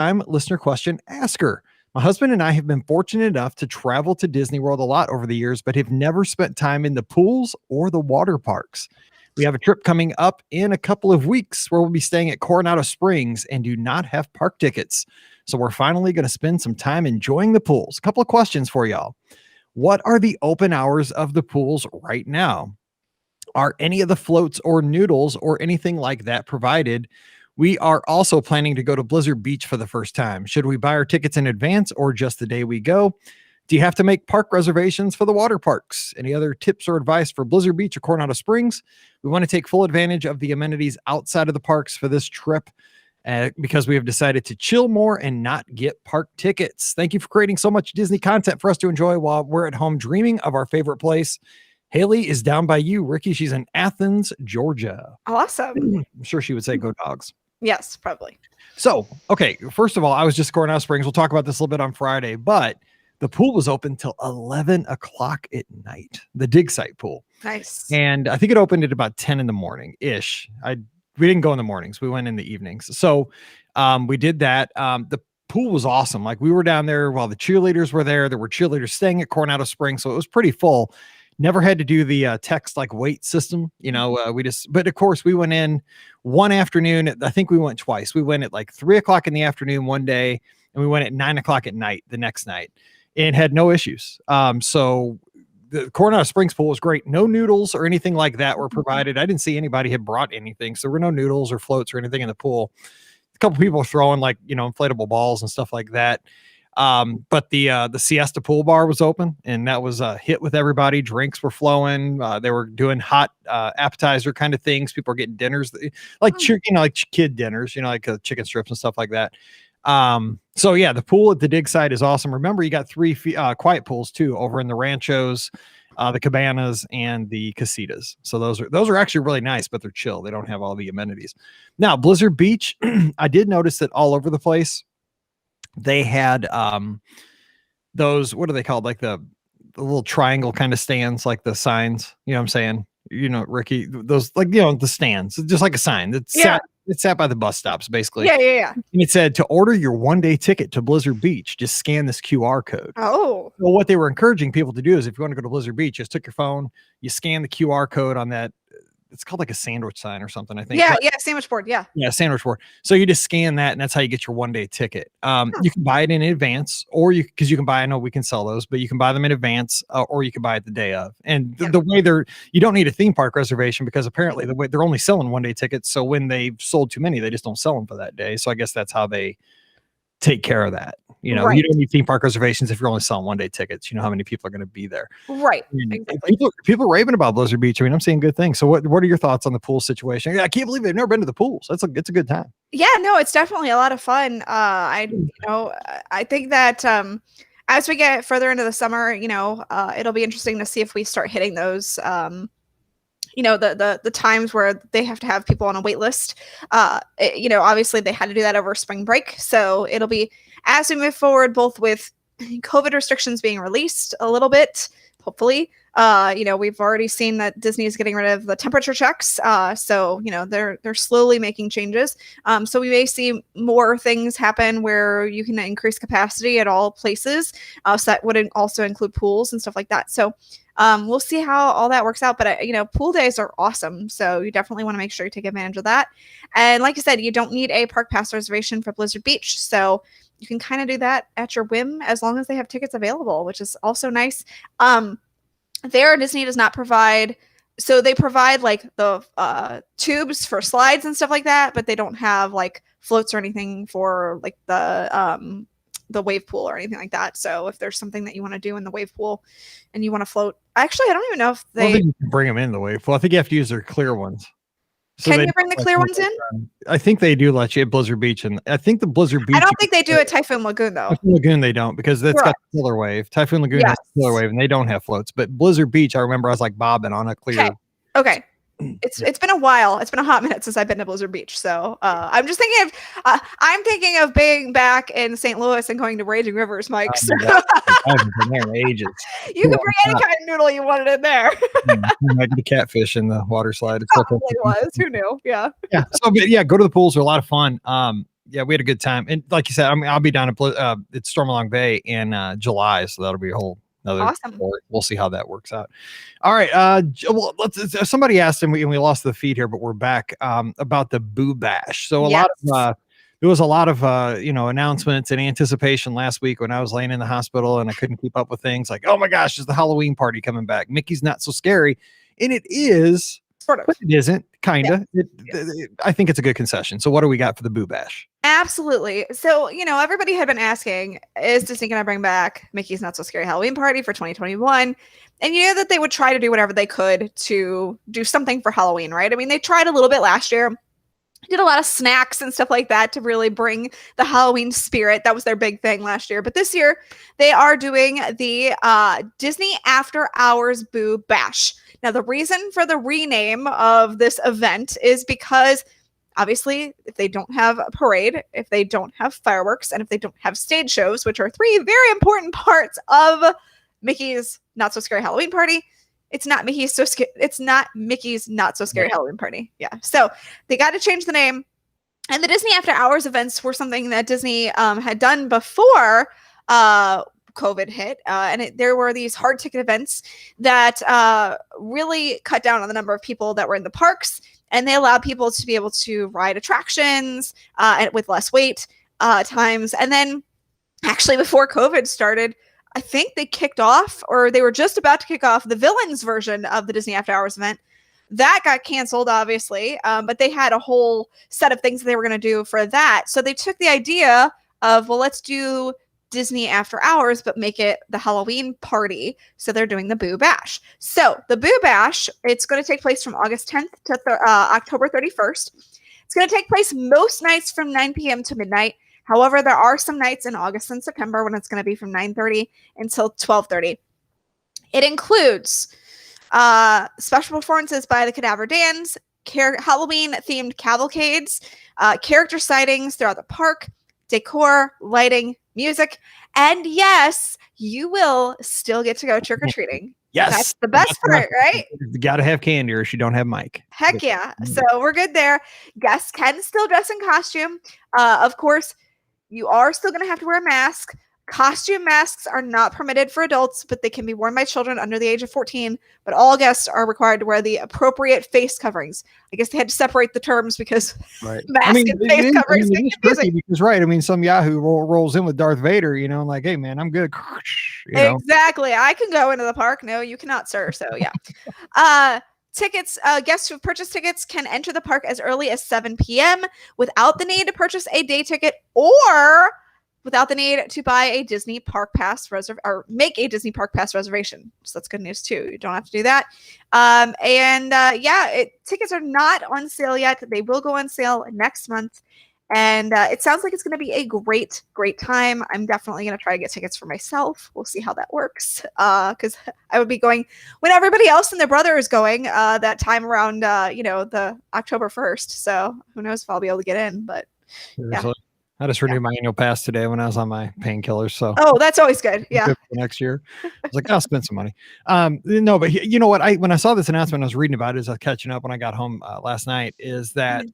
time listener question asker. My husband and I have been fortunate enough to travel to Disney World a lot over the years, but have never spent time in the pools or the water parks. We have a trip coming up in a couple of weeks where we'll be staying at Coronado Springs and do not have park tickets. So we're finally going to spend some time enjoying the pools. A couple of questions for y'all. What are the open hours of the pools right now? Are any of the floats or noodles or anything like that provided? We are also planning to go to Blizzard Beach for the first time. Should we buy our tickets in advance or just the day we go? Do you have to make park reservations for the water parks? Any other tips or advice for Blizzard Beach or Coronado Springs? We want to take full advantage of the amenities outside of the parks for this trip because we have decided to chill more and not get park tickets. Thank you for creating so much Disney content for us to enjoy while we're at home dreaming of our favorite place. Haley is down by you, Ricky. She's in Athens, Georgia. Awesome. I'm sure she would say go Dogs. Yes, probably. So, okay. First of all, I was just Coronado Springs. We'll talk about this a little bit on Friday, but the pool was open till 11 o'clock at night, the dig site pool. Nice. And I think it opened at about 10 in the morning ish. We didn't go in the mornings. We went in the evenings. So we did that. The pool was awesome. Like we were down there while the cheerleaders were there. There were cheerleaders staying at Coronado Springs. So it was pretty full. Never had to do the text like wait system, but of course we went in one afternoon. I think we went twice. We went at like 3 o'clock in the afternoon one day, and we went at 9 o'clock at night the next night, and had no issues. So the Coronado Springs pool was great. No noodles or anything like that were provided. I didn't see anybody had brought anything. So there were no noodles or floats or anything in the pool. A couple people were throwing like, inflatable balls and stuff like that. But the Siesta pool bar was open, and that was a hit with everybody. Drinks were flowing. They were doing hot appetizer kind of things. People were getting dinners like kid dinners, like chicken strips and stuff like that. So yeah, the pool at the dig site is awesome. Remember, you got 3 quiet pools too over in the ranchos, the cabanas, and the casitas. So those are actually really nice, but they're chill. They don't have all the amenities. Now, Blizzard Beach, I did notice that all over the place they had those, what are they called? Like the little triangle kind of stands, like the signs, you know what I'm saying? Ricky, those like, the stands, just like a sign that's sat by the bus stops, basically. Yeah. And it said to order your one-day ticket to Blizzard Beach, just scan this QR code. Oh. Well, what they were encouraging people to do is if you want to go to Blizzard Beach, just took your phone, you scan the QR code on that. It's called like a sandwich sign or something, I think. Yeah, sandwich board, yeah. Yeah, sandwich board. So you just scan that, and that's how you get your one-day ticket. You can buy it in advance, or you can buy, I know we can sell those, but you can buy them in advance, or you can buy it the day of. And the way you don't need a theme park reservation because apparently the way they're only selling one-day tickets. So when they've sold too many, they just don't sell them for that day. So I guess that's how they take care of that. Right. You don't need theme park reservations if you're only selling one-day tickets. You know how many people are going to be there. Right. Exactly. People are raving about Blizzard Beach. I mean, I'm seeing good things. So what are your thoughts on the pool situation? I can't believe they've never been to the pools. It's a good time. Yeah, no, it's definitely a lot of fun. I think that as we get further into the summer, it'll be interesting to see if we start hitting those the times where they have to have people on a wait list. Obviously they had to do that over spring break. So it'll be as we move forward, both with COVID restrictions being released a little bit, hopefully. We've already seen that Disney is getting rid of the temperature checks. So they're slowly making changes. So we may see more things happen where you can increase capacity at all places. So that would also include pools and stuff like that. So we'll see how all that works out. But, pool days are awesome. So you definitely want to make sure you take advantage of that. And like I said, you don't need a park pass reservation for Blizzard Beach. So you can kind of do that at your whim as long as they have tickets available, which is also nice. There, Disney does not provide. So they provide like the tubes for slides and stuff like that, but they don't have like floats or anything for like the wave pool or anything like that. So if there's something that you want to do in the wave pool and you want to float, actually, I don't even know if they. I don't think you can bring them in the wave pool. I think you have to use their clear ones. So can you bring the clear ones in? I think they do let you at Blizzard Beach, and I think the Blizzard Beach. I don't think they do at Typhoon Lagoon though. Typhoon Lagoon they don't because that's got the killer wave. Typhoon Lagoon has the killer wave, and they don't have floats. But Blizzard Beach, I remember I was like bobbing on a clear. Okay. It's been a while. It's been a hot minute since I've been to Blizzard Beach. So I'm just thinking of being back in St. Louis and going to Raging Rivers, Mike. So. I haven't been there in ages. You can bring any kind of noodle you wanted in there. Might be catfish in the water slide. Probably was. Who knew? Yeah. Yeah. So go to the pools. They're a lot of fun. yeah, we had a good time. And like you said, I mean, I'll be down at it's Stormalong Bay in July, so that'll be a whole another Awesome. story. We'll see how that works out. All right. Well, somebody asked, and we lost the feed here, but we're back about the Boo Bash. So there was a lot of announcements and anticipation last week when I was laying in the hospital and I couldn't keep up with things like, oh my gosh, is the Halloween party coming back? Mickey's Not So Scary. And it is, Sort of. but it isn't, kind of. I think it's a good concession. So what do we got for the Boo Bash? Absolutely. So, everybody had been asking, is Disney going to bring back Mickey's Not So Scary Halloween Party for 2021? And you know that they would try to do whatever they could to do something for Halloween, right? I mean, they tried a little bit last year, did a lot of snacks and stuff like that to really bring the Halloween spirit. That was their big thing last year. But this year, they are doing the Disney After Hours Boo Bash. Now, the reason for the rename of this event is because obviously, if they don't have a parade, if they don't have fireworks, and if they don't have stage shows, which are three very important parts of Mickey's Not So Scary Halloween Party, it's not Mickey's Not So Scary Halloween Party. Yeah. So they got to change the name. And the Disney After Hours events were something that Disney had done before COVID hit. And there were these hard ticket events that really cut down on the number of people that were in the parks. And they allowed people to be able to ride attractions with less wait times. And then actually before COVID started, I think they kicked off, or they were just about to kick off, the Villains version of the Disney After Hours event. That got canceled, obviously, but they had a whole set of things that they were going to do for that. So they took the idea of, well, let's do Disney After Hours, but make it the Halloween party. So they're doing the Boo Bash. So the Boo Bash, it's going to take place from August 10th to October 31st. It's going to take place most nights from 9 p.m. to midnight. However, there are some nights in August and September when it's going to be from 9:30 until 12:30. It includes special performances by the Cadaver Dans, Halloween-themed cavalcades, character sightings throughout the park, decor, lighting, music, and yes, you will still get to go trick-or-treating. Yes. That's the best part, right? You got to have candy or else you don't have Mike. Heck yeah. So we're good there. Guests can still dress in costume. Of course, you are still going to have to wear a mask. Costume masks are not permitted for adults, but they can be worn by children under the age of 14. But all guests are required to wear the appropriate face coverings. I guess they had to separate the terms because mask and face coverings make it confusing. Because, right, I mean, some Yahoo rolls in with Darth Vader, and like, hey, man, I'm good. Exactly. I can go into the park. No, you cannot, sir. So, yeah. Tickets, guests who've purchased tickets can enter the park as early as 7 p.m. without the need to purchase a day ticket or without the need to buy a Disney Park Pass or make a Disney Park Pass reservation. So that's good news too. You don't have to do that. Tickets are not on sale yet. They will go on sale next month. And it sounds like it's going to be a great, great time. I'm definitely going to try to get tickets for myself. We'll see how that works. Because I would be going when everybody else and their brother is going that time around, the October 1st. So who knows if I'll be able to get in. But yeah. I just renewed my annual pass today when I was on my painkillers. So that's always good. Yeah. Good for next year. I was like, I'll spend some money. No, but you know what? When I saw this announcement, I was reading about it as I was catching up when I got home last night, is that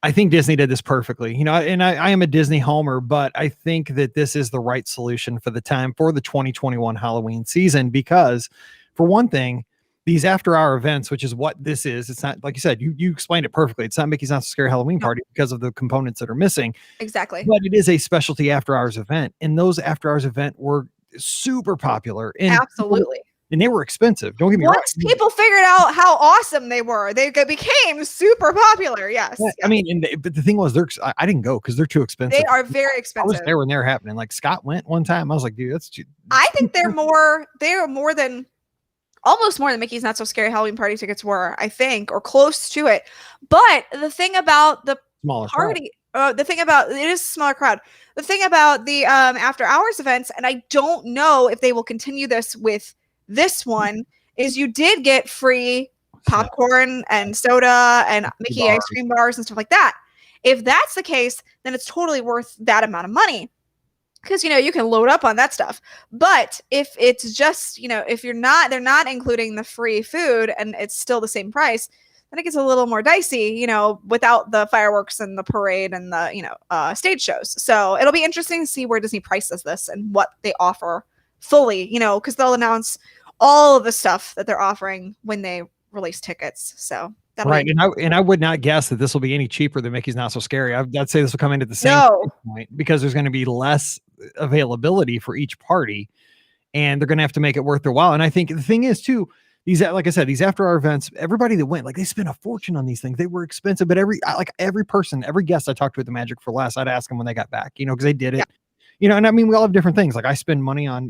I think Disney did this perfectly, and I am a Disney homer, but I think that this is the right solution for the time for the 2021 Halloween season, because for one thing, these after-hour events, which is what this is, it's not, like you said, you explained it perfectly. It's not Mickey's Not So Scary Halloween Party because of the components that are missing. Exactly. But it is a specialty after-hours event, and those after-hours event were super popular. And absolutely. And they were expensive. Don't get me wrong. Once people figured out how awesome they were, they became super popular. Yes. Yeah, I mean, but the thing was, I didn't go because they're too expensive. They are very expensive. I was there when they were happening. Like Scott went one time. I was like, dude, that's too. I think they are almost more than Mickey's Not So Scary Halloween Party tickets were, I think, or close to it. But the thing about the smaller party, it is a smaller crowd. The thing about the after hours events, and I don't know if they will continue this with this one, is you did get free popcorn and soda and Mickey ice cream bars and stuff like that. If that's the case, then it's totally worth that amount of money. Because, you can load up on that stuff. But if it's just, if they're not including the free food and it's still the same price, then it gets a little more dicey, without the fireworks and the parade and the, stage shows. So it'll be interesting to see where Disney prices this and what they offer fully, because they'll announce all of the stuff that they're offering when they release tickets. So right. And I would not guess that this will be any cheaper than Mickey's Not So Scary. I'd say this will come into the same point because there's going to be less availability for each party and they're going to have to make it worth their while. And I think the thing is too, like I said, these after our events, everybody that went, like they spent a fortune on these things. They were expensive, but every guest I talked to at the Magic for Less, I'd ask them when they got back, because they did it. And I mean, we all have different things. Like I spend money on,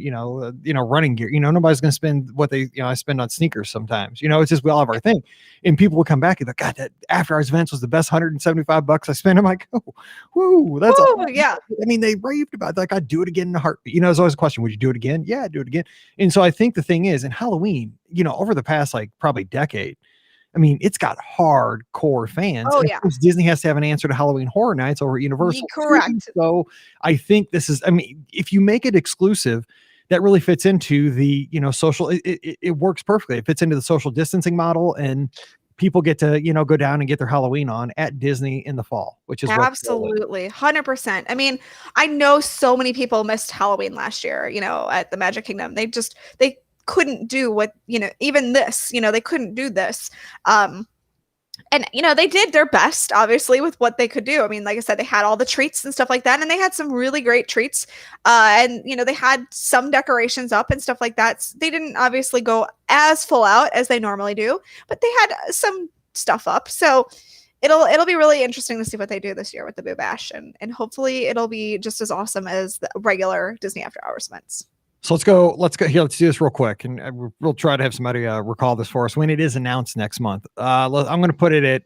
running gear, nobody's going to spend what I spend on sneakers sometimes, it's just, we all have our thing. And people will come back and be like, God, that after hours events was the best $175 I spent. I'm like, oh, woo, that's yeah. I mean, they raved about it. Like I'd do it again in a heartbeat. There's always a question, would you do it again? Yeah, I'd do it again. And so I think the thing is in Halloween, over the past, like probably decade, I mean, it's got hardcore fans. Oh, and yeah. of course, Disney has to have an answer to Halloween Horror Nights over at Universal. Correct. So I think if you make it exclusive, that really fits into the, social, it works perfectly. It fits into the social distancing model and people get to, go down and get their Halloween on at Disney in the fall, which is absolutely 100%. I mean, I know so many people missed Halloween last year, at the Magic Kingdom. They couldn't do what, even this, they couldn't do this. And, they did their best, obviously, with what they could do. I mean, like I said, they had all the treats and stuff like that, and they had some really great treats. And, they had some decorations up and stuff like that. They didn't obviously go as full out as they normally do, but they had some stuff up. So it'll be really interesting to see what they do this year with the Boo Bash. And hopefully it'll be just as awesome as the regular Disney After Hours events. So let's go here. Let's do this real quick. And we'll try to have somebody recall this for us when it is announced next month. I'm going to put it at,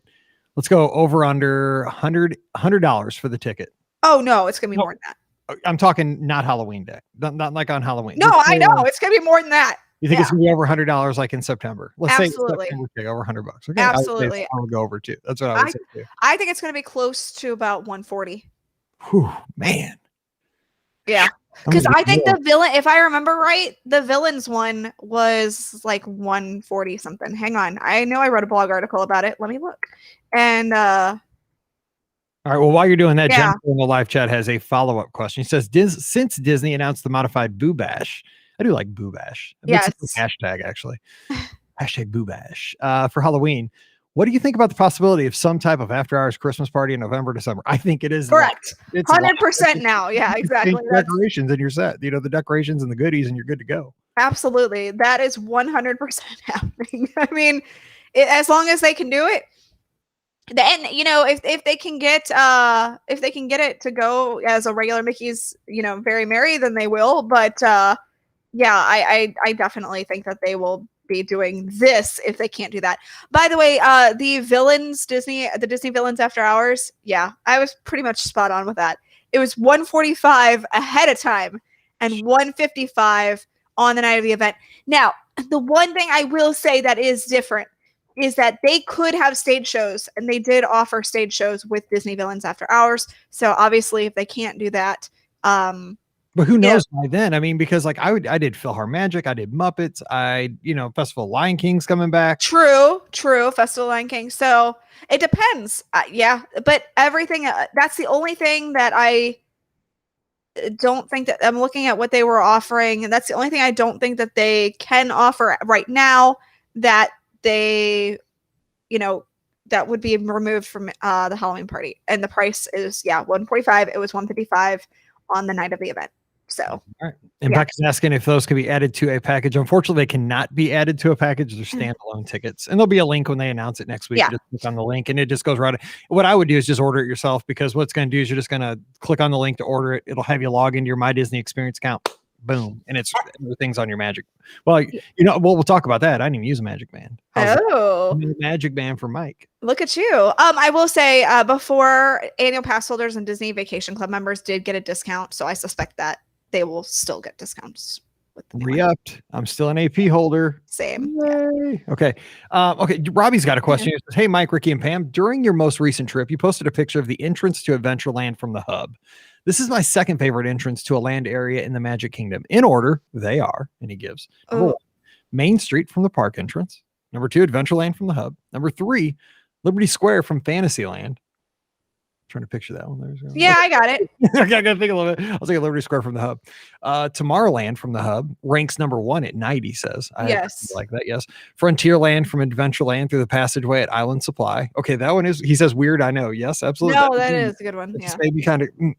let's go over under $100 for the ticket. Oh no, it's going to be more than that. I'm talking not Halloween day, not like on Halloween. No, I know it's going to be more than that. You think it's going to be over $100 like in September? Let's Absolutely. say September, over $100. Okay. Absolutely. I would go over too. That's what I would say too. I think it's going to be close to about 140. Whew, man. Yeah. Because I think the villain, if I remember right, the villains one was like 140 something. Hang on. I know I wrote a blog article about it. Let me look. And all right. Well, while you're doing that, Jennifer in the live chat has a follow-up question. She says, since Disney announced the modified Boo Bash, I do like Boo Bash. Yes. Hashtag actually. Hashtag Boo Bash for Halloween. What do you think about the possibility of some type of after-hours Christmas party in November, December? I think it is correct. It's 100% now. Yeah, exactly. Decorations and you're set. The decorations and the goodies, and you're good to go. Absolutely, that is 100% happening. I mean, as long as they can do it, then if they can get it to go as a regular Mickey's, Very Merry, then they will. But yeah, I definitely think that they will be doing this if they can't do that. By the way, the Disney Villains After Hours, yeah, I was pretty much spot on with that. It was 145 ahead of time and 155 on the night of the event. Now, the one thing I will say that is different is that they could have stage shows, and they did offer stage shows with Disney Villains After Hours. So obviously if they can't do that, but who knows by then? I mean, because like I did PhilharMagic, I did Muppets, Festival of Lion King's coming back. True. Festival of Lion King. So it depends. Yeah, but everything. That's the only thing that I don't think that I'm looking at what they were offering, and that's the only thing I don't think that they can offer right now. That they, that would be removed from the Halloween party, and the price is 145. It was 155 on the night of the event. So, all right. And Becca's asking if those can be added to a package. Unfortunately, they cannot be added to a package. They're standalone tickets, and there'll be a link when they announce it next week. Yeah. You just click on the link, and it just goes right. What I would do is just order it yourself, because what's going to do is you're just going to click on the link to order it. It'll have you log into your My Disney Experience account. Boom, and everything's on your Magic. Well, we'll talk about that. I didn't even use a Magic Band. Magic Band for Mike. Look at you. I will say before, annual pass holders and Disney Vacation Club members did get a discount, so I suspect that they will still get discounts. Re-upped. I'm still an AP holder. Same. Yay. Okay. Okay. Robbie's got a question. He says, hey, Mike, Ricky, and Pam, during your most recent trip, you posted a picture of the entrance to Adventureland from the hub. This is my second favorite entrance to a land area in the Magic Kingdom. In order, they are, and he gives. Main Street from the park entrance, Number 2, Adventureland from the Hub. Number 3, Liberty Square from Fantasyland. Trying to picture that one. Yeah, I got it. I gotta think a little bit. I'll take a Liberty Square from the Hub. Tomorrowland from the Hub ranks number 1 at night, he says. Yes. Like that, yes. Frontierland from Adventureland through the passageway at Island Supply. Okay, that one is, he says, weird. I know. Yes, absolutely. No, that is a good one. It Yeah. just made me kind of in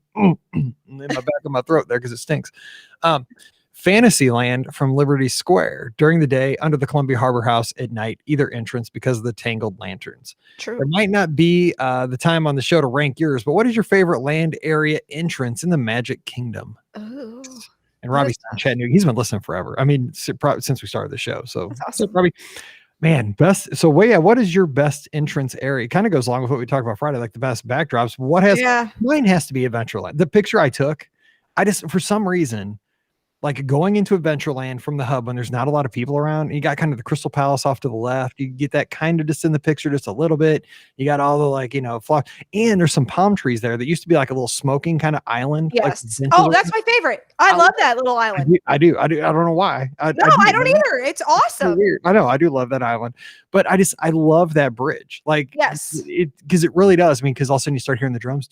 my back of my throat there because it stinks. Fantasyland from Liberty Square during the day, under the Columbia Harbor House at night, either entrance because of the tangled lanterns. True. There might not be the time on the show to rank yours, but what is your favorite land area entrance in the Magic Kingdom? Oh, And Robbie's in Chattanooga. He's been listening forever. I mean, since we started the show. So that's awesome. So Robbie, man, best. So what is your best entrance area? It kind of goes along with what we talked about Friday, like the best backdrops. Mine has to be Adventureland. The picture I took, for some reason, like going into Adventureland from the Hub when there's not a lot of people around, you got kind of the Crystal Palace off to the left. You get that kind of just in the picture just a little bit. You got all the flock, and there's some palm trees there that used to be like a little smoking kind of island. Yes. Oh, that's my favorite. I love that little island. I do. I don't know why. I don't either. It's awesome. Weird. I know. I do love that island, but I love that bridge. Like, yes, because it really does. I mean, because all of a sudden you start hearing the drums.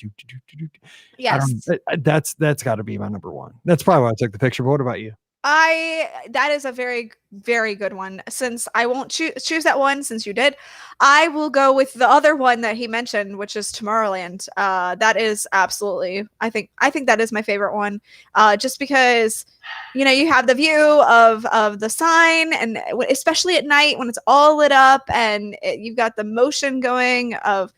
Yes, that's got to be my number 1. That's probably why I took the picture. But what about you? That is a very, very good one. Since I won't choose that one, since you did, I will go with the other one that he mentioned, which is Tomorrowland. That is absolutely, I think that is my favorite one. Just because, you have the view of the sign, and especially at night when it's all lit up and you've got the motion going of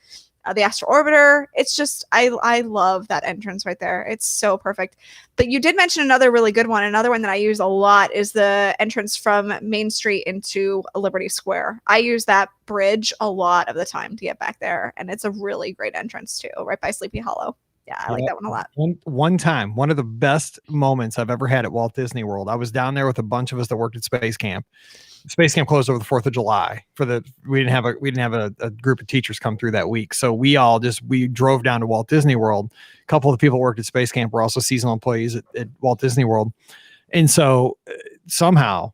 the Astro Orbiter. It's just, I love that entrance right there. It's so perfect. But you did mention another really good one. Another one that I use a lot is the entrance from Main Street into Liberty Square. I use that bridge a lot of the time to get back there, and it's a really great entrance too, right by Sleepy Hollow. Yeah, I like that one a lot. One time, one of the best moments I've ever had at Walt Disney World, I was down there with a bunch of us that worked at Space Camp. Space Camp closed over the 4th of July we didn't have a group of teachers come through that week. So we drove down to Walt Disney World. A couple of the people who worked at Space Camp were also seasonal employees at Walt Disney World. And so somehow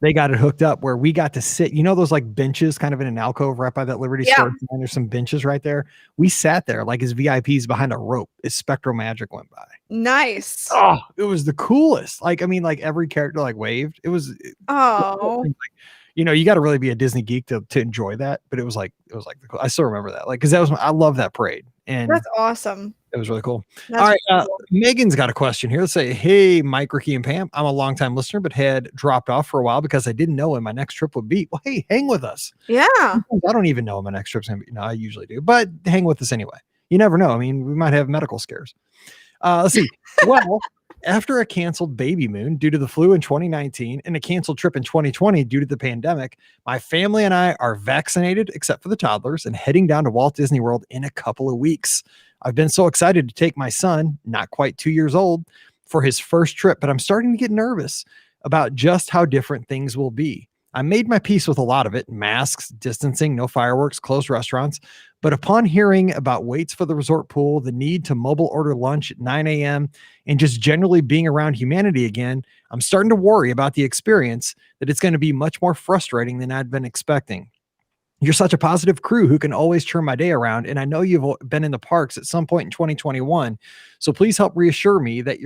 they got it hooked up where we got to sit, those like benches kind of in an alcove right by that Liberty Square. And there's some benches right there. We sat there like as VIPs behind a rope as Spectral Magic went by. Nice. Oh, it was the coolest. Like every character like waved. It was, you got to really be a Disney geek to enjoy that. But it was like I still remember that. Like, cause I love that parade. And that's awesome. It was really cool. All right. Cool. Megan's got a question here. Let's say, hey, Mike, Ricky, and Pam. I'm a longtime listener, but had dropped off for a while because I didn't know when my next trip would be. Well, hey, hang with us. Yeah. I don't even know when my next trip's going to be. No, I usually do, but hang with us anyway. You never know. I mean, we might have medical scares. Let's see. Well, after a canceled baby moon due to the flu in 2019 and a canceled trip in 2020 due to the pandemic, my family and I are vaccinated except for the toddlers and heading down to Walt Disney World in a couple of weeks. I've been so excited to take my son, not quite 2 years old, for his first trip, but I'm starting to get nervous about just how different things will be. I made my peace with a lot of it: masks, distancing, no fireworks, closed restaurants. But upon hearing about waits for the resort pool, the need to mobile order lunch at 9 a.m., and just generally being around humanity again, I'm starting to worry about the experience, that it's going to be much more frustrating than I'd been expecting. You're such a positive crew who can always turn my day around, and I know you've been in the parks at some point in 2021. So please help reassure me that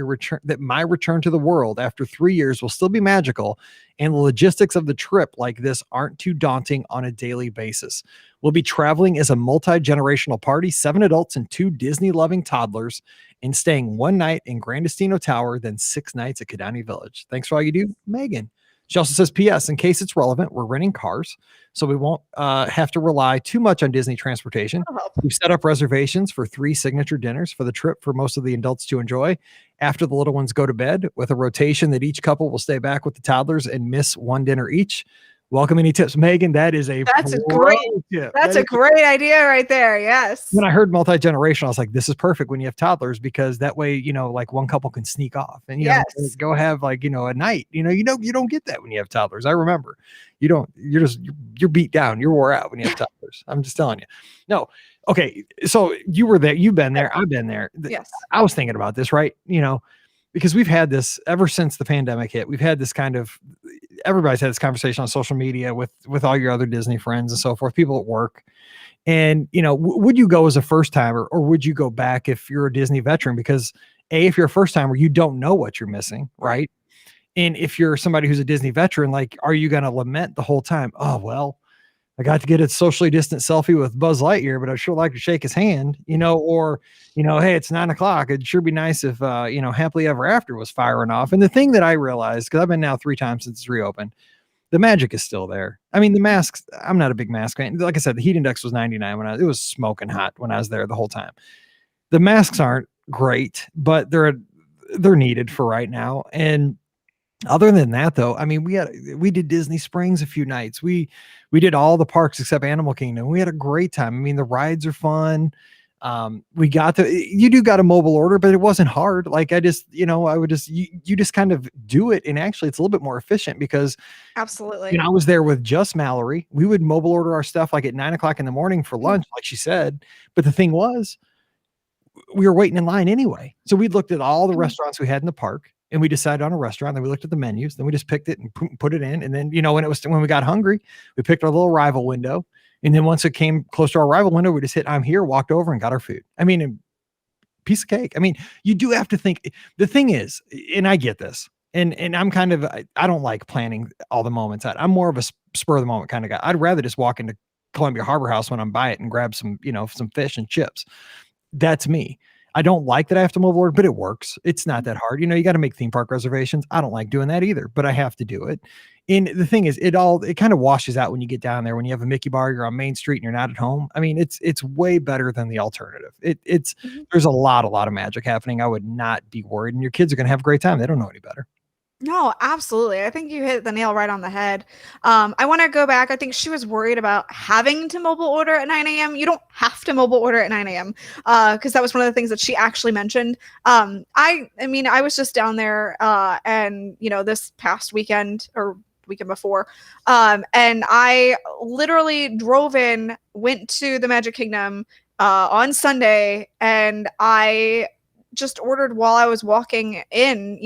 that my return to the world after 3 years will still be magical, and the logistics of the trip like this aren't too daunting on a daily basis. We'll be traveling as a multi-generational party, 7 adults and 2 Disney-loving toddlers, and staying 1 night in Grandestino Tower, then 6 nights at Kidani Village. Thanks for all you do, Megan. She also says, P.S., in case it's relevant, we're renting cars, so we won't have to rely too much on Disney transportation. We've set up reservations for 3 signature dinners for the trip for most of the adults to enjoy after the little ones go to bed, with a rotation that each couple will stay back with the toddlers and miss 1 dinner each. Welcome any tips, Megan. That's a great tip. That's a great idea right there. Yes. When I heard multi-generational, I was like, this is perfect when you have toddlers, because that way, like one couple can sneak off and go have a night. You don't get that when you have toddlers. I remember you're beat down. You're wore out when you have toddlers. I'm just telling you. No. Okay. So you were there. You've been there. I've been there. Yes. I was thinking about this, right? because we've had this ever since the pandemic hit. We've had this kind of, everybody's had this conversation on social media with all your other Disney friends and so forth, people at work. And, would you go as a first timer, or would you go back if you're a Disney veteran? Because if you're a first timer, you don't know what you're missing. Right. And if you're somebody who's a Disney veteran, like, are you going to lament the whole time? Oh, well, I got to get a socially distant selfie with Buzz Lightyear, but I'd sure like to shake his hand, or, hey, it's 9:00. It'd sure be nice if, Happily Ever After was firing off. And the thing that I realized, because I've been now 3 times since it's reopened, the magic is still there. I mean, the masks, I'm not a big mask fan. Like I said, the heat index was 99 it was smoking hot when I was there the whole time. The masks aren't great, but they're needed for right now. And other than that, though, I mean, we did Disney Springs a few nights. We did all the parks except Animal Kingdom. We had a great time. I mean, the rides are fun. You do got a mobile order, but it wasn't hard. Like you just kind of do it. And actually it's a little bit more efficient because absolutely, I was there with just Mallory. We would mobile order our stuff like at 9:00 in the morning for lunch, like she said. But the thing was, we were waiting in line anyway. So we looked at all the restaurants we had in the park, and we decided on a restaurant. Then we looked at the menus. Then we just picked it and put it in. And then, when we got hungry, we picked our little arrival window. And then once it came close to our arrival window, we just hit I'm here, walked over and got our food. I mean, a piece of cake. I mean, you do have to think. The thing is, and I get this, and I'm kind of, I don't like planning all the moments. I'm more of a spur of the moment kind of guy. I'd rather just walk into Columbia Harbor House when I'm by it and grab some fish and chips. That's me. I don't like that I have to mobile order, but it works. It's not that hard. You got to make theme park reservations. I don't like doing that either, but I have to do it. And the thing is, it kind of washes out when you get down there. When you have a Mickey bar, you're on Main Street and you're not at home. I mean, it's way better than the alternative. There's a lot of magic happening. I would not be worried, and your kids are going to have a great time. They don't know any better. No, absolutely. I think you hit the nail right on the head. I want to go back. I think she was worried about having to mobile order at 9 a.m. You don't have to mobile order at 9 a.m. Because that was one of the things that she actually mentioned. I mean, I was just down there and, this past weekend or weekend before. And I literally drove in, went to the Magic Kingdom on Sunday, and I just ordered while I was walking in.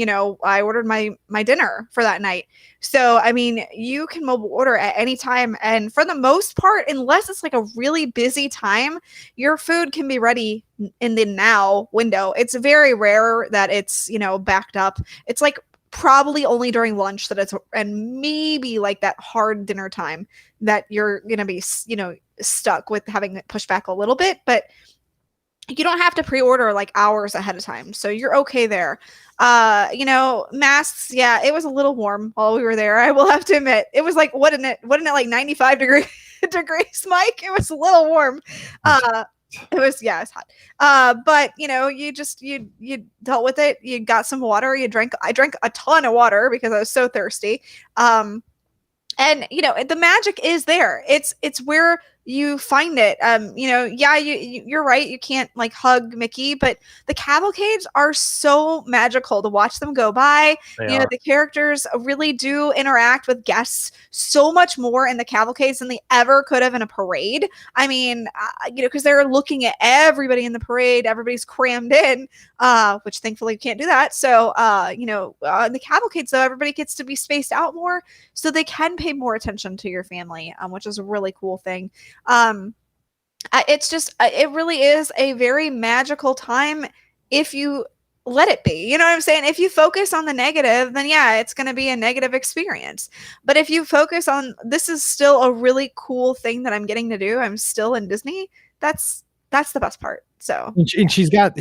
I ordered my dinner for that night. So, I mean, you can mobile order at any time. And for the most part, unless it's like a really busy time, your food can be ready in the now window. It's very rare that it's, backed up. It's like probably only during lunch and maybe like that hard dinner time that you're going to be, stuck with having it pushed back a little bit. But you don't have to pre-order like hours ahead of time. So you're okay there. Masks. Yeah, it was a little warm while we were there. I will have to admit, it was like, wasn't it like 95 degrees, Mike? It was a little warm. It's hot. But you dealt with it. You got some water. I drank a ton of water because I was so thirsty. And the magic is there. It's where you find it. You're right. You can't like hug Mickey, but the cavalcades are so magical to watch them go by. The characters really do interact with guests so much more in the cavalcades than they ever could have in a parade. I mean, because they're looking at everybody in the parade, everybody's crammed in, which thankfully you can't do that. So, in the cavalcades though, everybody gets to be spaced out more so they can pay more attention to your family, which is a really cool thing. It really is a very magical time if you let it be. You know what I'm saying? If you focus on the negative, then yeah, it's going to be a negative experience. But if you focus on, this is still a really cool thing that I'm getting to do, I'm still in Disney, that's the best part. So, and she's got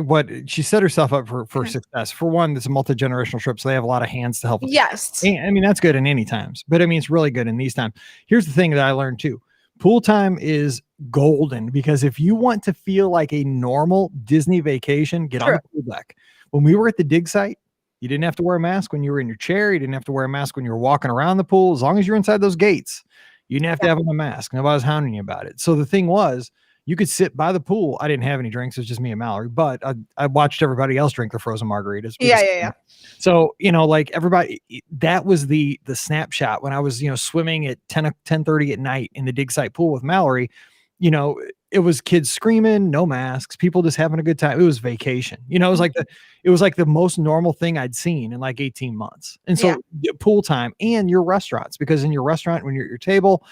what she set herself up for success. For one, it's a multi-generational trip, so they have a lot of hands to help with. Yes. I mean, that's good in any times, but I mean, it's really good in these times. Here's the thing that I learned too. Pool time is golden, because if you want to feel like a normal Disney vacation, get on the pool deck. When we were at the dig site, you didn't have to wear a mask when you were in your chair. You didn't have to wear a mask when you were walking around the pool. As long as you're inside those gates, you didn't have to have on a mask. Nobody was hounding you about it. So the thing was, you could sit by the pool. I didn't have any drinks. It was just me and Mallory, but I watched everybody else drink the frozen margaritas. Yeah. So, like everybody, that was the snapshot when I was, swimming at 10:30 at night in the dig site pool with Mallory. it was kids screaming, no masks, people just having a good time. It was vacation. You know, it was like the most normal thing I'd seen in like 18 months. And so pool time and your restaurants, because in your restaurant, when you're at your table,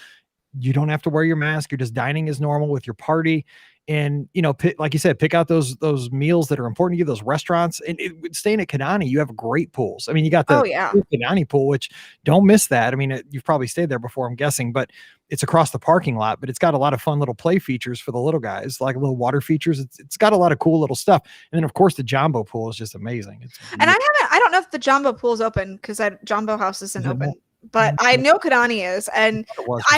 you don't have to wear your mask. You're just dining as normal with your party. And, you know, like you said, pick out those meals that are important to you, those restaurants. And staying at Kidani, you have great pools. I mean, you got the Kidani pool, which don't miss that. I mean, you've probably stayed there before, I'm guessing, but it's across the parking lot, but it's got a lot of fun little play features for the little guys, like little water features. It's got a lot of cool little stuff. And then of course the Jumbo pool is just amazing. And I don't know if the Jumbo pool is open because Jumbo House isn't open. But I know Kidani is, and I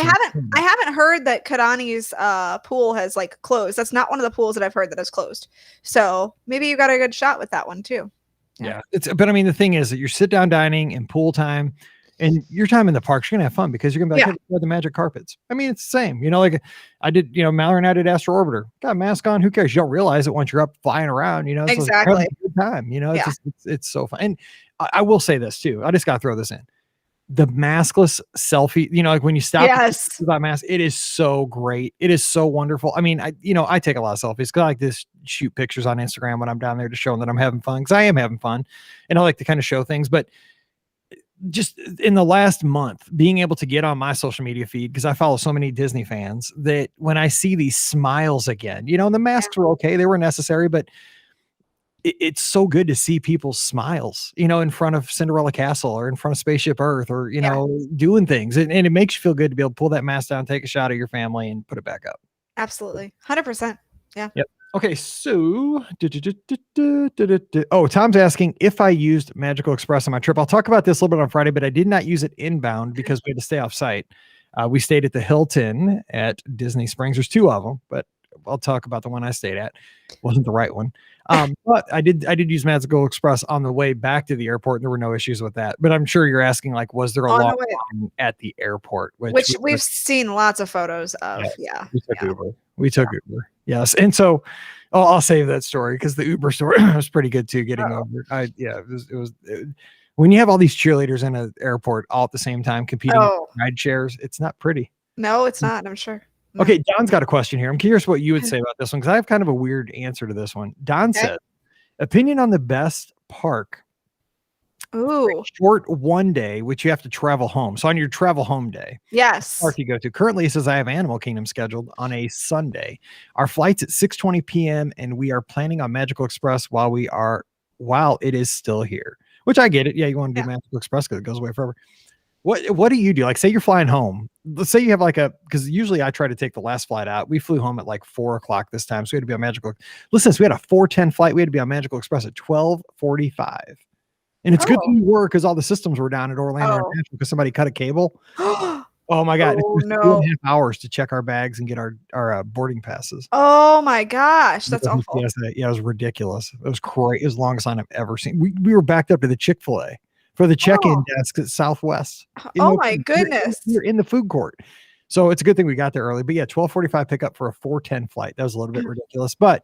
haven't heard that Kidani's pool has like closed. That's not one of the pools that I've heard that has closed. So maybe you got a good shot with that one too. Yeah. But I mean, the thing is that you're sit down dining and pool time, and your time in the parks, you're gonna have fun because you're gonna be like, hey, the magic carpets. I mean, it's the same. You know, like I did. You know, Mallory and I did Astro Orbiter. Got a mask on. Who cares? You don't realize it once you're up flying around. You know, exactly. It's a good time. You know, it's so fun. And I will say this too. I just gotta throw this in. The maskless selfie, you know, like when you stop about mask, it is so great. It is so wonderful. I mean, I take a lot of selfies because I like to shoot pictures on Instagram when I'm down there to show them that I'm having fun, because I am having fun, and I like to kind of show things. But just in the last month, being able to get on my social media feed, because I follow so many Disney fans, that when I see these smiles again, you know, and the masks were okay, they were necessary, but it's so good to see people's smiles, you know, in front of Cinderella Castle or in front of Spaceship Earth, or, you know, doing things. And it makes you feel good to be able to pull that mask down, take a shot of your family and put it back up. Absolutely. 100%. Yeah. Yep. Okay. So, Tom's asking if I used Magical Express on my trip. I'll talk about this a little bit on Friday, but I did not use it inbound because we had to stay off site. We stayed at the Hilton at Disney Springs. There's two of them, but I'll talk about the one I stayed at. Wasn't the right one. But I did use Magical Express on the way back to the airport, and there were no issues with that. But I'm sure you're asking, like, was there a long line at the airport? Which we've seen lots of photos of. We took Uber. Yes. And so I'll save that story because the Uber story was pretty good too, getting over. It was when you have all these cheerleaders in an airport all at the same time competing ride shares, it's not pretty. No, it's not, I'm sure. Okay, Don's got a question here. I'm curious what you would say about this one, because I have kind of a weird answer to this one. Don said, opinion on the best park. Ooh. Short one day, which you have to travel home. So on your travel home day. Yes. Park you go to. Currently, he says, I have Animal Kingdom scheduled on a Sunday. Our flight's at 6:20 p.m. and we are planning on Magical Express while it is still here. Which I get it. Yeah, you want to do Magical Express because it goes away forever. What do you do? Like, say you're flying home. Let's say you have because usually I try to take the last flight out. We flew home at like 4:00 this time. So we had to be on Magical. Listen, so we had a 4:10 flight. We had to be on Magical Express at 12:45. And it's good that we were, because all the systems were down at Orlando International because somebody cut a cable. Oh my God. It was 2.5 hours to check our bags and get our boarding passes. Oh my gosh. That's awful. Yeah, it was ridiculous. It was crazy. It was the longest line I've ever seen. We were backed up to the Chick-fil-A for the check-in desk at Southwest. My goodness. You're in the food court. So it's a good thing we got there early. But yeah, 12:45 pickup for a 4:10 flight. That was a little bit ridiculous. But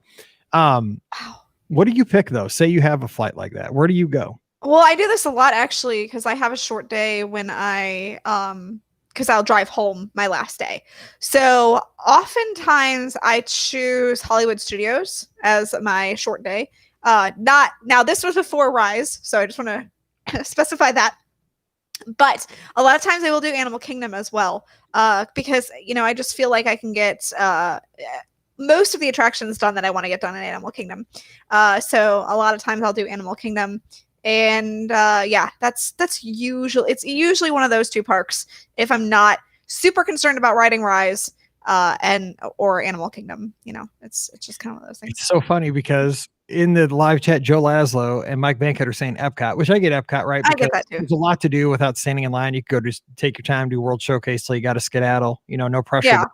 what do you pick though? Say you have a flight like that. Where do you go? Well, I do this a lot actually, because I have a short day when because I'll drive home my last day. So oftentimes I choose Hollywood Studios as my short day. Now this was before Rise, so I just want to specify that. But a lot of times I will do Animal Kingdom as well, because I just feel like I can get most of the attractions done that I want to get done in Animal Kingdom. So a lot of times I'll do Animal Kingdom. And it's usually one of those two parks if I'm not super concerned about riding Rise or Animal Kingdom. It's just kind of one of those things. It's so funny because in the live chat, Joe Laszlo and Mike Bankhead are saying Epcot, which I get Epcot, right? I get that too. There's a lot to do without standing in line. You could go just take your time, do World Showcase till you got to skedaddle, no pressure. Yeah.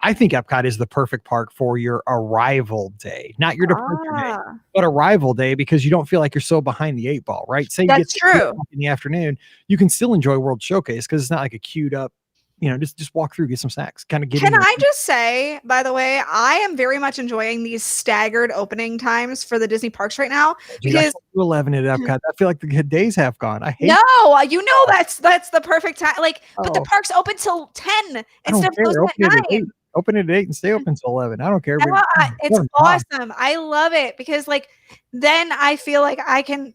I think Epcot is the perfect park for your arrival day, not your departure day, but arrival day, because you don't feel like you're so behind the 8 ball, right? Say That's true. In the afternoon, you can still enjoy World Showcase because it's not like a queued up, just walk through, get some snacks, kind of get. Can I just say, by the way, I am very much enjoying these staggered opening times for the Disney parks right now, because 11 at Epcot. I feel like the days have gone. I hate. That's the perfect time. But the parks open till 10 instead of closing at 9. Open at 8 and stay open till 11. I don't care. Yeah, But it's awesome. I love it because like then I feel like I can.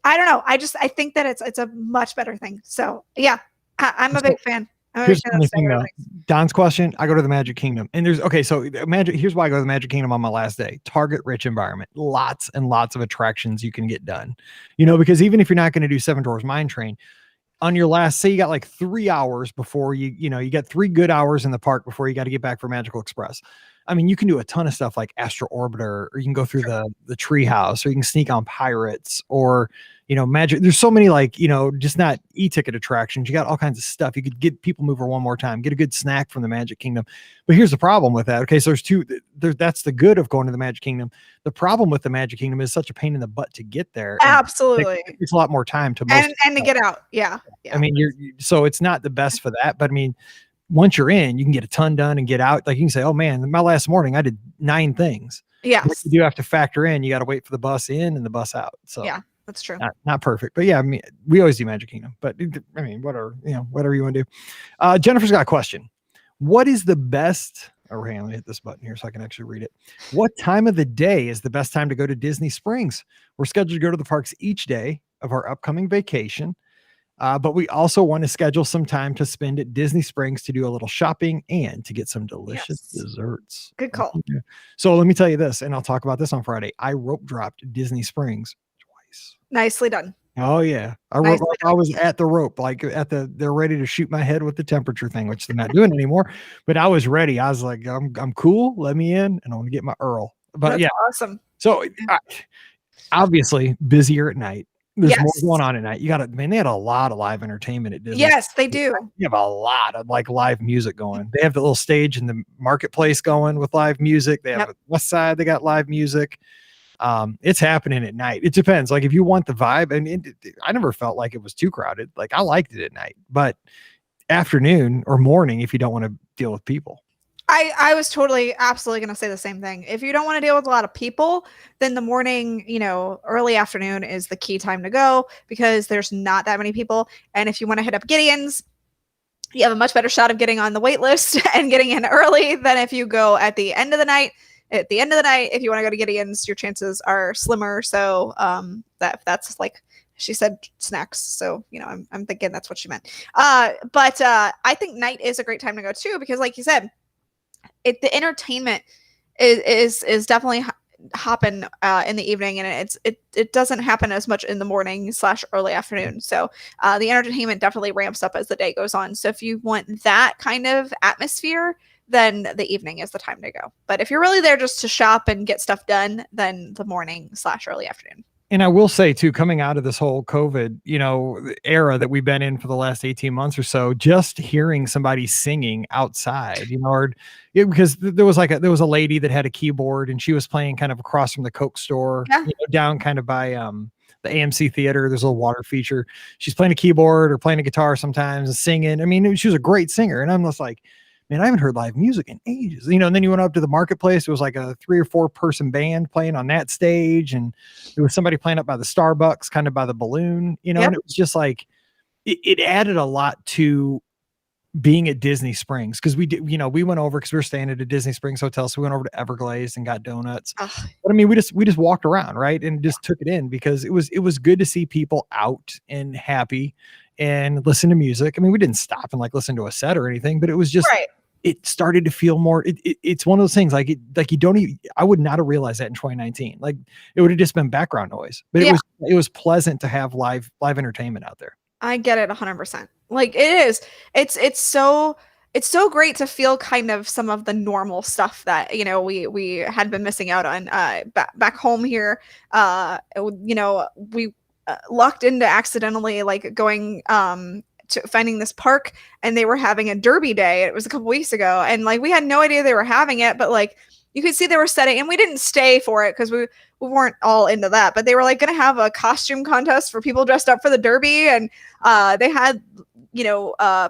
I don't know. I think that it's a much better thing. So yeah, I'm a big fan. Here's the funny thing though. Don's question, I go to the Magic Kingdom. And here's why I go to the Magic Kingdom on my last day. Target rich environment. Lots and lots of attractions you can get done. Because even if you're not going to do Seven Dwarfs Mine Train, on your last, say you got like 3 hours before you got 3 good hours in the park before you got to get back for Magical Express. I mean, you can do a ton of stuff like Astro Orbiter, or you can go through the tree house, or you can sneak on Pirates, or Magic. There's so many just not e-ticket attractions. You got all kinds of stuff. You could get People Mover one more time, get a good snack from the Magic Kingdom. But here's the problem with that. Okay, so there's two. That's the good of going to the Magic Kingdom. The problem with the Magic Kingdom is such a pain in the butt to get there. Absolutely, it's a lot more time to and to get out. Yeah. I mean, so it's not the best for that. But I mean, once you're in, you can get a ton done and get out. Like you can say, oh man, my last morning I did 9 things. Yeah. You do have to factor in. You got to wait for the bus in and the bus out. So yeah. That's true. Not perfect, but yeah, I mean, we always do Magic Kingdom, but I mean, whatever you want to do. Jennifer's got a question. What is the best, hang on, let me hit this button here so I can actually read it. What time of the day is the best time to go to Disney Springs? We're scheduled to go to the parks each day of our upcoming vacation. But we also want to schedule some time to spend at Disney Springs to do a little shopping and to get some delicious desserts. Good call. So let me tell you this, and I'll talk about this on Friday. I rope dropped Disney Springs twice. Nicely done. Oh yeah. I was at the rope, like they're ready to shoot my head with the temperature thing, which they're not doing anymore. But I was ready. I was like, I'm cool. Let me in, and I want to get my Earl. But That's yeah, awesome. So obviously busier at night. There's more going on at night. They had a lot of live entertainment at Disney. Yes, they do. You have a lot of like live music going. They have the little stage in the marketplace going with live music. They have West Side. They got live music. It's happening at night. It depends. Like if you want the vibe, and I never felt like it was too crowded. Like I liked it at night, but afternoon or morning, if you don't want to deal with people. I was absolutely going to say the same thing. If you don't want to deal with a lot of people, then the morning, early afternoon is the key time to go because there's not that many people. And if you want to hit up Gideon's, you have a much better shot of getting on the wait list and getting in early than if you go at the end of the night. At the end of the night, if you want to go to Gideon's, your chances are slimmer. So that's like she said snacks. So, I'm thinking that's what she meant. But I think night is a great time to go too, because like you said, the entertainment is definitely happen in the evening, and it doesn't happen as much in the morning / early afternoon. So the entertainment definitely ramps up as the day goes on. So if you want that kind of atmosphere, then the evening is the time to go. But if you're really there just to shop and get stuff done, then the morning / early afternoon. And I will say too, coming out of this whole COVID, era that we've been in for the last 18 months or so, just hearing somebody singing outside, because there was a lady that had a keyboard and she was playing kind of across from the Coke store, down kind of by the AMC theater. There's a little water feature. She's playing a keyboard or playing a guitar sometimes and singing. I mean, she was a great singer. And I'm just like, man, I haven't heard live music in ages, and then you went up to the marketplace. It was like a 3 or 4 person band playing on that stage. And there was somebody playing up by the Starbucks, kind of by the balloon, and it was just like, it added a lot to being at Disney Springs. Cause we went over, cause we were staying at a Disney Springs hotel. So we went over to Everglades and got donuts. But I mean, we just walked around, right. And just took it in because it was good to see people out and happy and listen to music. I mean, we didn't stop and like listen to a set or anything, but it was just, it started to feel more, it's one of those things like you don't even, I would not have realized that in 2019. Like it would have just been background noise, but it was pleasant to have live entertainment out there. I get it 100%. Like it is, it's so great to feel kind of some of the normal stuff that, we had been missing out on, back home here. We lucked into accidentally like going, to finding this park, and they were having a derby day. It was a couple weeks ago, and like we had no idea they were having it, but like you could see they were setting, and we didn't stay for it because we weren't all into that, but they were like going to have a costume contest for people dressed up for the derby, and they had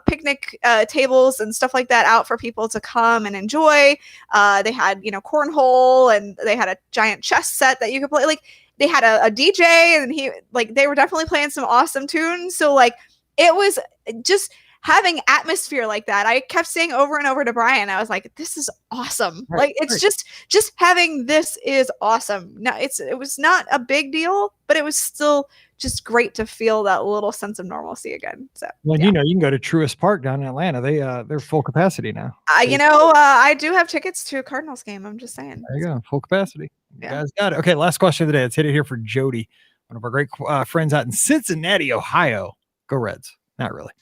picnic tables and stuff like that out for people to come and enjoy. They had cornhole, and they had a giant chess set that you could play. Like they had a DJ, and they were definitely playing some awesome tunes. So like it was just having atmosphere like that, I kept saying over and over to Brian, I was like, this is awesome. Right, Like, it's just having this is awesome. Now, it was not a big deal, but it was still just great to feel that little sense of normalcy again. So, well, yeah. you know, you can go to Truist Park down in Atlanta. They're full capacity now. I do have tickets to a Cardinals game. I'm just saying. There you go, full capacity. You Yeah. guys got it. Okay, last question of the day. Let's hit it here for Jody, one of our great friends out in Cincinnati, Ohio. Go Reds. Not really.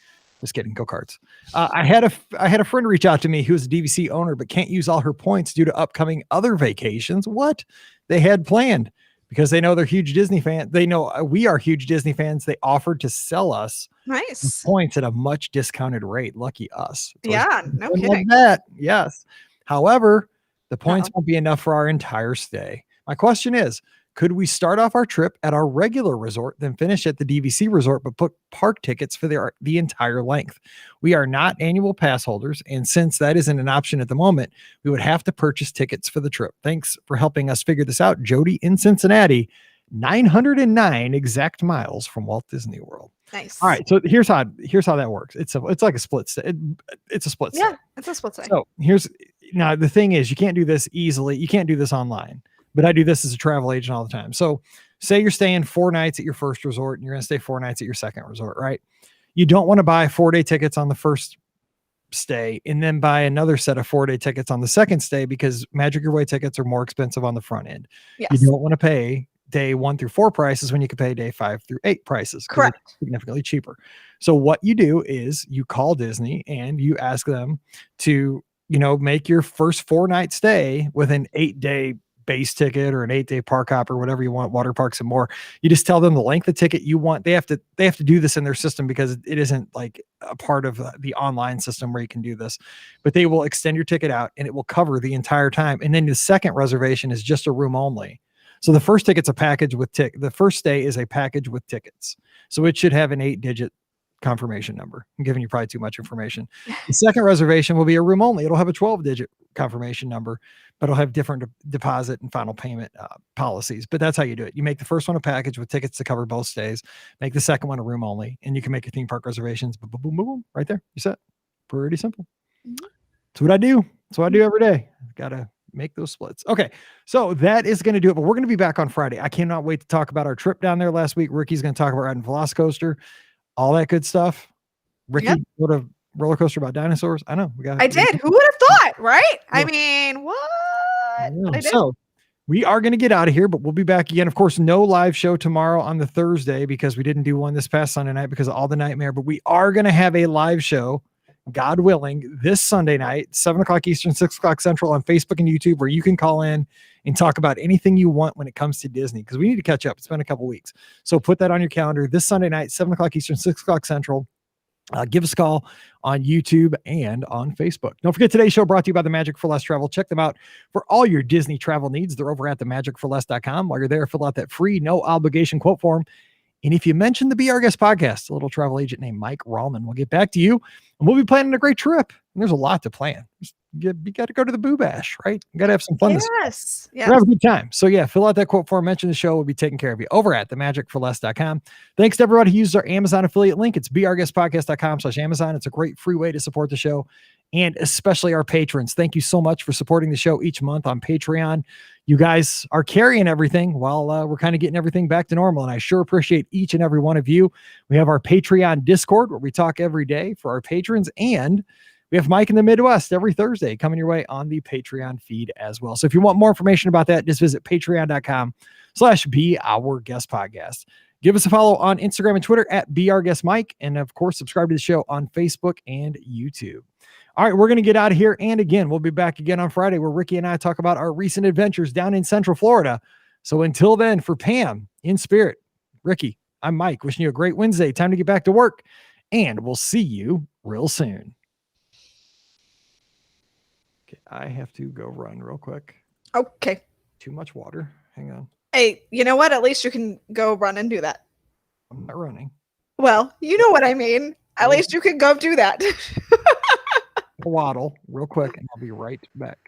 Just kidding. Go Cards. I had a friend reach out to me who's a DVC owner but can't use all her points due to upcoming other vacations. What they had planned because they know they're huge Disney fans. They know we are huge Disney fans. They offered to sell us Nice points at a much discounted rate. Lucky us. So yeah, no kidding. like that. Yes. However, the points won't be enough for our entire stay. My question is, could we start off our trip at our regular resort, then finish at the DVC resort, but book park tickets for the entire length? We are not annual pass holders, and since that isn't an option at the moment, we would have to purchase tickets for the trip. Thanks for helping us figure this out, Jody in Cincinnati, 909 exact miles from Walt Disney World. Nice. All right, so here's how that works. It's like a split stay. It's a split stay. Yeah, it's a split stay. So now the thing is, you can't do this easily. You can't do this online. But I do this as a travel agent all the time. So say you're staying 4 nights at your first resort and you're going to stay 4 nights at your second resort, right? You don't want to buy 4-day tickets on the first stay and then buy another set of 4-day tickets on the second stay because Magic Your Way tickets are more expensive on the front end. Yes. You don't want to pay day 1 through 4 prices when you can pay day 5 through 8 prices. Correct. It's significantly cheaper. So what you do is you call Disney and you ask them to, make your first 4-night stay with an 8-day base ticket or an 8-day park hop or whatever you want, water parks and more. You just tell them the length of ticket you want. They have to do this in their system because it isn't like a part of the online system where you can do this, but they will extend your ticket out and it will cover the entire time. And then the second reservation is just a room only. So the first ticket's a package with the first stay is a package with tickets. So it should have an 8-digit confirmation number. I'm giving you probably too much information. The second reservation will be a room only. It'll have a 12-digit confirmation number, but it'll have different deposit and final payment policies. But that's how you do it. You make the first one a package with tickets to cover both stays, make the second one a room only, and you can make your theme park reservations. Boom, boom, boom, boom, right there. You're set. Pretty simple. That's what I do. That's what I do every day. I've got to make those splits. Okay. So that is going to do it, but we're going to be back on Friday. I cannot wait to talk about our trip down there last week. Ricky's going to talk about riding Velocicoaster, all that good stuff. Ricky, what a roller coaster about dinosaurs. I know. I did. Who would have thought, right? Yeah. I mean, what? So we are going to get out of here, but we'll be back again. Of course, no live show tomorrow on the Thursday because we didn't do one this past Sunday night because of all the nightmare, but we are going to have a live show, God willing, this Sunday night, 7:00 Eastern, 6:00 Central on Facebook and YouTube, where you can call in and talk about anything you want when it comes to Disney, because we need to catch up. It's been a couple weeks. So put that on your calendar this Sunday night, 7:00 Eastern, 6:00 Central. Give us a call on YouTube and on Facebook. Don't forget, today's show brought to you by the Magic for Less Travel. Check them out for all your Disney travel needs. They're over at themagicforless.com. While you're there, fill out that free, no obligation quote form. And if you mention the Be Our Guest podcast, a little travel agent named Mike Rallman will get back to you, and we'll be planning a great trip. And there's a lot to plan. You got to go to the Boo Bash, right? You got to have some fun. Yes. We'll have a good time. So yeah, fill out that quote form, mention the show. We'll be taking care of you over at themagicforless.com. Thanks to everybody who uses our Amazon affiliate link. It's beourguestpodcast.com/Amazon. It's a great free way to support the show, and especially our patrons. Thank you so much for supporting the show each month on Patreon. You guys are carrying everything while we're kind of getting everything back to normal. And I sure appreciate each and every one of you. We have our Patreon Discord where we talk every day for our patrons. And we have Mike in the Midwest every Thursday coming your way on the Patreon feed as well. So if you want more information about that, just visit patreon.com/Be Our Guest Podcast. Give us a follow on Instagram and Twitter at Be Our Guest Mike. And of course, subscribe to the show on Facebook and YouTube. All right, we're going to get out of here. And again, we'll be back again on Friday where Ricky and I talk about our recent adventures down in Central Florida. So until then, for Pam, in spirit, Ricky, I'm Mike, wishing you a great Wednesday. Time to get back to work. And we'll see you real soon. Okay, I have to go run real quick. Okay. Too much water. Hang on. Hey, you know what? At least you can go run and do that. I'm not running. Well, you know what I mean. At least you can go do that. Waddle real quick and I'll be right back.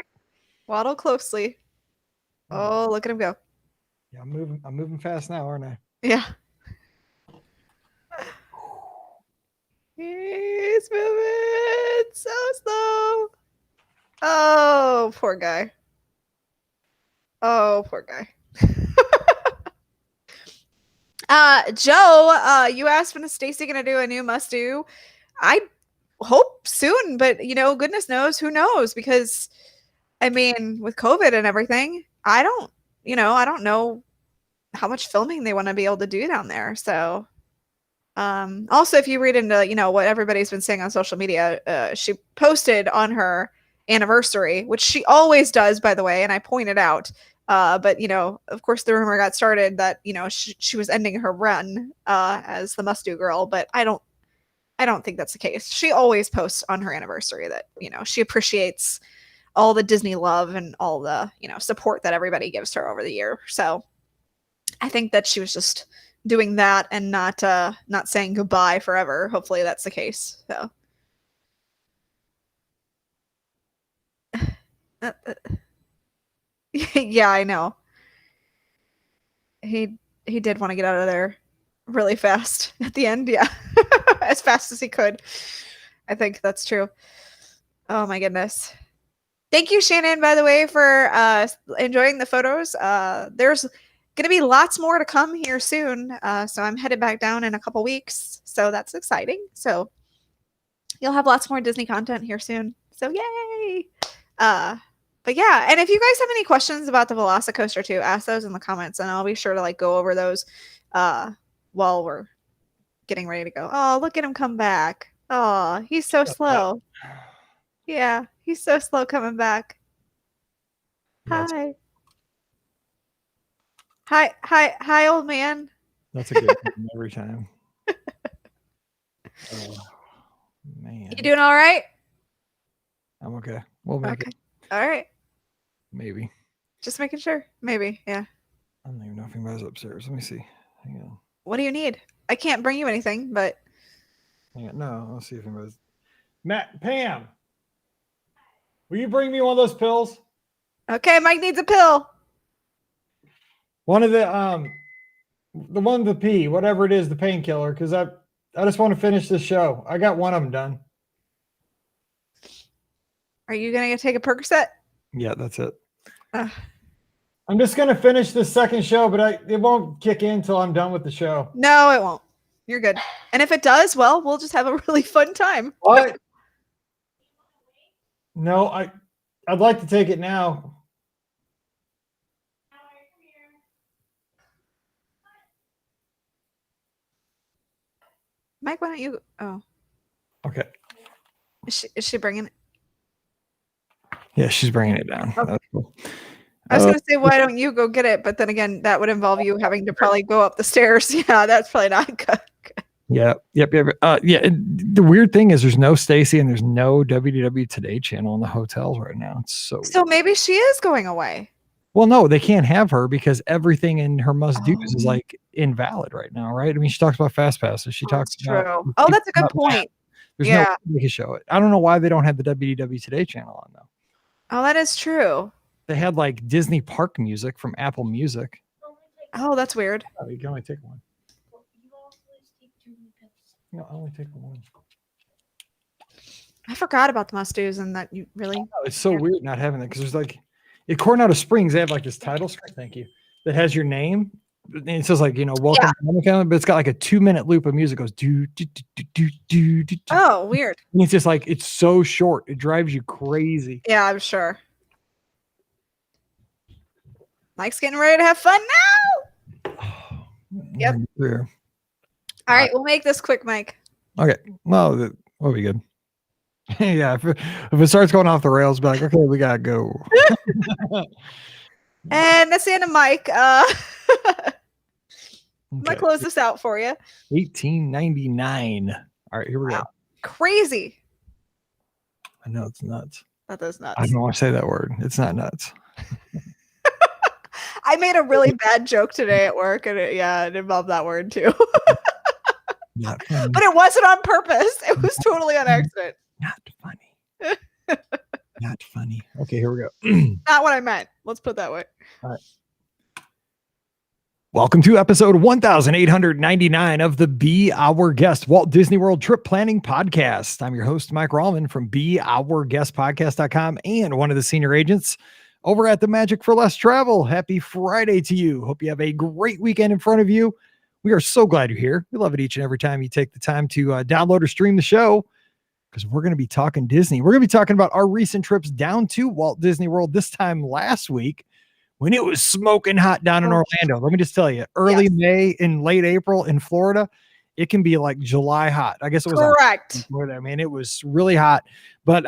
Waddle closely. Oh, look at him go. Yeah, I'm moving fast now, aren't I? Yeah. He's moving so slow. Oh, poor guy. Oh, poor guy. Joe, you asked when is Stacy gonna do a new must do? I hope soon, but goodness knows, who knows? Because I mean, with COVID and everything, I don't know how much filming they want to be able to do down there. So also, if you read into what everybody's been saying on social media, she posted on her anniversary, which she always does, by the way, and I pointed out. But of course, the rumor got started that she was ending her run as the must do girl. But I don't think that's the case. She always posts on her anniversary that she appreciates all the Disney love and all the support that everybody gives her over the year. So I think that she was just doing that and not saying goodbye forever. Hopefully that's the case. So yeah, I know. He did want to get out of there really fast at the end. Yeah. As fast as he could. I think that's true. Oh my goodness. Thank you, Shannon, by the way, for enjoying the photos. There's going to be lots more to come here soon. So I'm headed back down in a couple weeks. So that's exciting. So you'll have lots more Disney content here soon. So yay. But yeah, and if you guys have any questions about the Velocicoaster too, ask those in the comments and I'll be sure to go over those while we're getting ready to go. Oh, look at him come back. Oh, he's so slow. Yeah, he's so slow coming back. Hi. Hi, old man. That's a good one every time. Oh, man. You doing all right? I'm okay. We'll make it. All right. Maybe. Just making sure. Maybe. Yeah. I don't even know if anybody's upstairs. Let me see. Hang on. What do you need? I can't bring you anything, but. Hang on. No, I'll see if anybody's. Pam, will you bring me one of those pills? Okay, Mike needs a pill. One of the one with the P, whatever it is, the painkiller, because I just want to finish this show. I got one of them done. Are you gonna take a Percocet? Yeah, that's it. I'm just gonna finish this second show, but it won't kick in until I'm done with the show. No, it won't. You're good. And if it does, well, we'll just have a really fun time. What? No, I'd like to take it now. Mike, why don't you? Oh, okay. Is she bringing it? Yeah, she's bringing it down. Okay. That's cool. I was gonna say, why don't you go get it? But then again, that would involve you having to probably go up the stairs. Yeah, that's probably not good. Yep. Yeah. The weird thing is, there's no Stacy and there's no WDW Today channel in the hotels right now. It's so maybe she is going away. Well, no, they can't have her because everything in her must do's is invalid right now, right? I mean, she talks about fast passes. She talks about. True. Oh, that's a good point. There's no way they can show it. I don't know why they don't have the WDW Today channel on though. Oh, that is true. They had Disney park music from Apple Music. Oh, that's weird. Oh, you can only take one. No, I only take one. I forgot about the must-dos and that you really. It's so weird not having that because there's at Coronado Springs they have this title screen. Thank you. That has your name. And it says welcome to Monica, but it's got a 2-minute loop of music. It goes do do do do do do. Oh, weird. And it's just it's so short. It drives you crazy. Yeah, I'm sure. Mike's getting ready to have fun now. Yep. All right, we'll make this quick, Mike. Okay. Well, we'll be good. Yeah, if it starts going off the rails, be okay, we gotta go. And that's the end of Mike. I'm gonna close this out for you. 1899. All right, here we go. Crazy. I know it's nuts. That is nuts. I don't want to say that word. It's not nuts. I made a really bad joke today at work, and it involved that word too. Not funny. But it wasn't on purpose. It was totally on accident. Not funny. Not funny. Okay, here we go. Not what I meant. Let's put it that way. All right. Welcome to episode 1899 of the Be Our Guest Walt Disney World Trip Planning Podcast. I'm your host, Mike Rallman from BeOurGuestPodcast.com and one of the senior agents over at the Magic for Less Travel. Happy Friday to you. Hope you have a great weekend in front of you. We are so glad you're here. We love it each and every time you take the time to download or stream the show, because we're going to be talking Disney. We're going to be talking about our recent trips down to Walt Disney World, this time last week, when it was smoking hot down in Orlando. Let me just tell you, early May and late April in Florida, it can be like July hot. I guess it was correct. I mean, it was really hot, but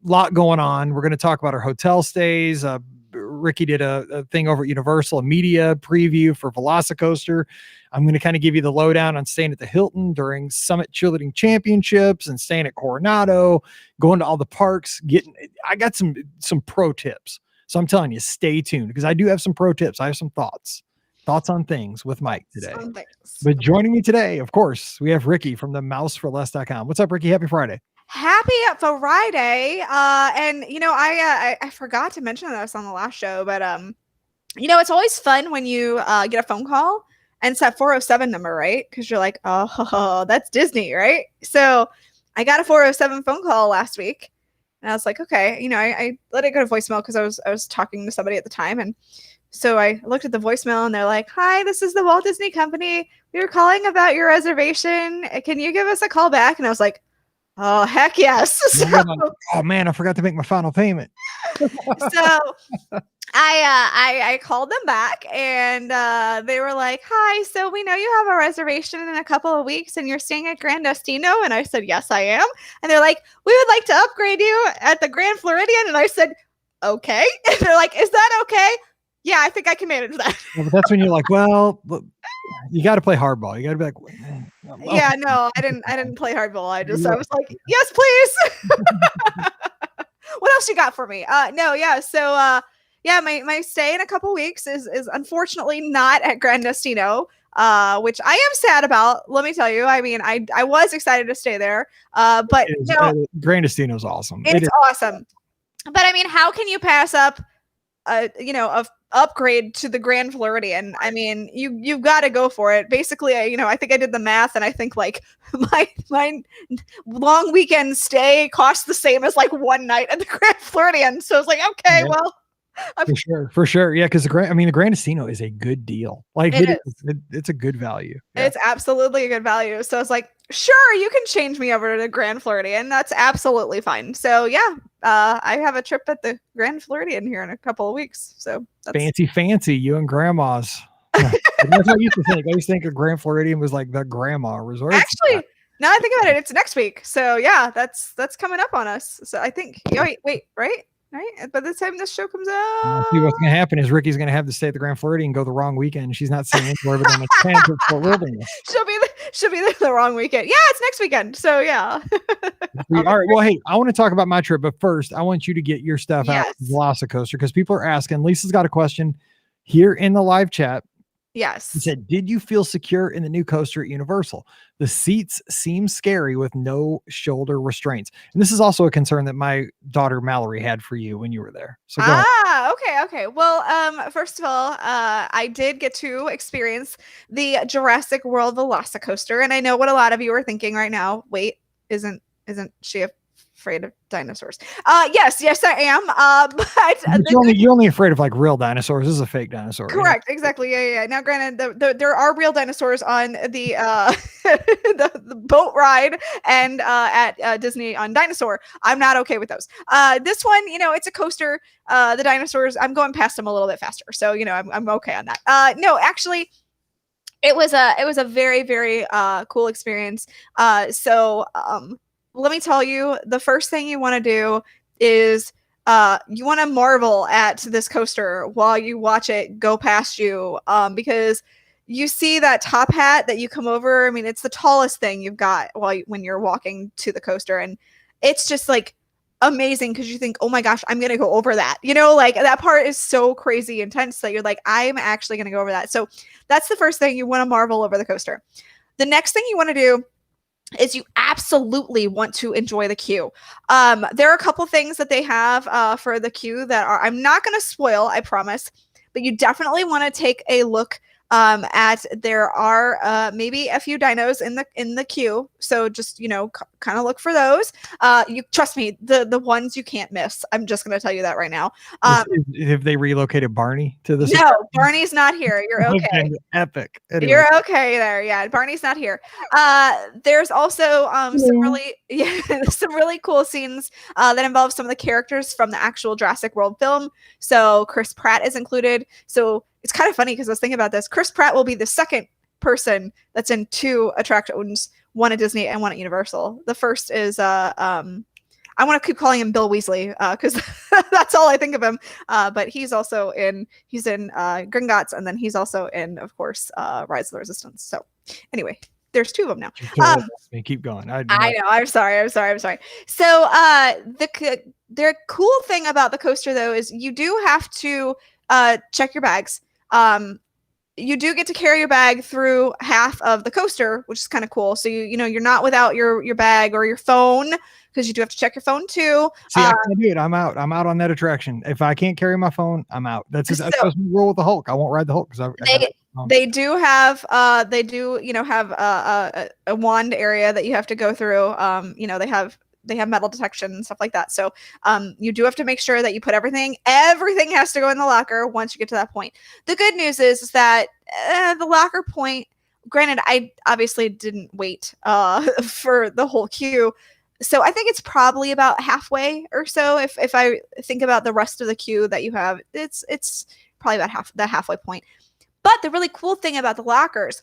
lot going on. We're going to talk about our hotel stays. Ricky did a thing over at Universal, a media preview for Velocicoaster. I'm going to kind of give you the lowdown on staying at the Hilton during Summit Cheerleading Championships and staying at Coronado, going to all the parks. I got some pro tips. So I'm telling you, stay tuned, because I do have some pro tips. I have some thoughts on things with Mike today. But joining me today, of course, we have Ricky from the mouseforless.com. What's up, Ricky? Happy Friday. Happy Friday. And you know, I forgot to mention this on the last show, but you know, it's always fun when you get a phone call and it's that 407 number, right? Because you're like, oh, that's Disney, right? So I got a 407 phone call last week. And I was like, okay, you know, I let it go to voicemail because I was talking to somebody at the time. And so I looked at the voicemail and they're like, hi, this is the Walt Disney Company. We were calling about your reservation. Can you give us a call back? And I was like, oh, heck yes. So, oh man, I forgot to make my final payment. So I called them back and they were like, hi, so we know you have a reservation in a couple of weeks and you're staying at Grand Destino. And I said, yes, I am. And they're like, we would like to upgrade you at the Grand Floridian. And I said, okay. And they're like, is that okay? Yeah, I think I can manage that. Yeah, but that's when you're like, well, look, you got to play hardball. You got to be like, oh. Yeah, no, I didn't play hardball. I was like, yes, please. What else you got for me? No, yeah. So, yeah, my stay in a couple weeks is unfortunately not at Grand Destino, which I am sad about. Let me tell you. I mean, I was excited to stay there, but Grand Destino is awesome. It's awesome. But I mean, how can you pass up, you know, a upgrade to the Grand Floridian? I mean, you've got to go for it. Basically, you know, I think I did the math, and I think like my long weekend stay cost the same as like one night at the Grand Floridian. So it's like, okay, yeah. Well. For sure. Yeah. Cause the Grand Destino is a good deal. Like it's a good value. Yeah. It's absolutely a good value. So it's like, sure, you can change me over to the Grand Floridian. That's absolutely fine. So yeah, I have a trip at the Grand Floridian here in a couple of weeks. So that's fancy, you and grandma's. That's what I used to think. I used to think a Grand Floridian was like the grandma resort. Actually, now I think about it, it's next week. So yeah, that's coming up on us. So I think, wait, right? Right. By the time this show comes out, see what's going to happen is Ricky's going to have to stay at the Grand Floridian and go the wrong weekend. She's not seeing anywhere but on the transit for wilderness. She'll be there the wrong weekend. Yeah, it's next weekend. So yeah. All right. Well, hey, I want to talk about my trip, but first I want you to get your stuff out of Velocicoaster, because people are asking. Lisa's got a question here in the live chat. Yes. He said, did you feel secure in the new coaster at Universal? The seats seem scary with no shoulder restraints. And this is also a concern that my daughter Mallory had for you when you were there. So go ahead. Okay. Well, first of all, I did get to experience the Jurassic World Velocicoaster. And I know what a lot of you are thinking right now. Wait, isn't she afraid of dinosaurs? Yes, I am. But you're only afraid of like real dinosaurs. This is a fake dinosaur. Correct. Right? Exactly. Yeah. Now, granted, there are real dinosaurs on the the boat ride and at Disney on Dinosaur. I'm not okay with those. This one, you know, it's a coaster. The dinosaurs, I'm going past them a little bit faster, so you know, I'm okay on that. No, actually. It was a very, very cool experience. So let me tell you, the first thing you want to do is you want to marvel at this coaster while you watch it go past you, because you see that top hat that you come over. I mean, it's the tallest thing you've got when you're walking to the coaster, and it's just like amazing because you think, oh my gosh, I'm gonna go over that. You know, like that part is so crazy intense that you're like, I'm actually gonna go over that. So that's the first thing. You want to marvel over the coaster. The next thing you want to do is you absolutely want to enjoy the queue. There are a couple things that they have for the queue that I'm not going to spoil, I promise, but you definitely want to take a look There are maybe a few dinos in the queue, so just kind of look for those. You trust me, the ones you can't miss. I'm just gonna tell you that right now. If they relocated Barney to this, no, Barney's not here. You're okay. Epic. Anyway. You're okay there. Yeah, Barney's not here. There's also some really cool scenes that involve some of the characters from the actual Jurassic World film. So Chris Pratt is included. So it's kind of funny because I was thinking about this. Chris Pratt will be the second person that's in 2 attractions, one at Disney and one at Universal. The first is I want to keep calling him Bill Weasley because that's all I think of him. But he's in Gringotts, and then he's also in, of course, Rise of the Resistance. So anyway, there's 2 of them now. Keep going. I know. I'm sorry. So the cool thing about the coaster, though, is you do have to check your bags. You do get to carry your bag through half of the coaster, which is kind of cool. So you're not without your bag or your phone, because you do have to check your phone too. See, I can't do it. I'm out on that attraction. If I can't carry my phone, I'm out. That's just roll with the Hulk. I won't ride the Hulk because they do have have a wand area that you have to go through. They have metal detection and stuff like that. So you do have to make sure that you put everything has to go in the locker once you get to that point. The good news is that the locker point, granted, I obviously didn't wait for the whole queue. So I think it's probably about halfway or so. If I think about the rest of the queue that you have, it's probably about the halfway point. But the really cool thing about the lockers,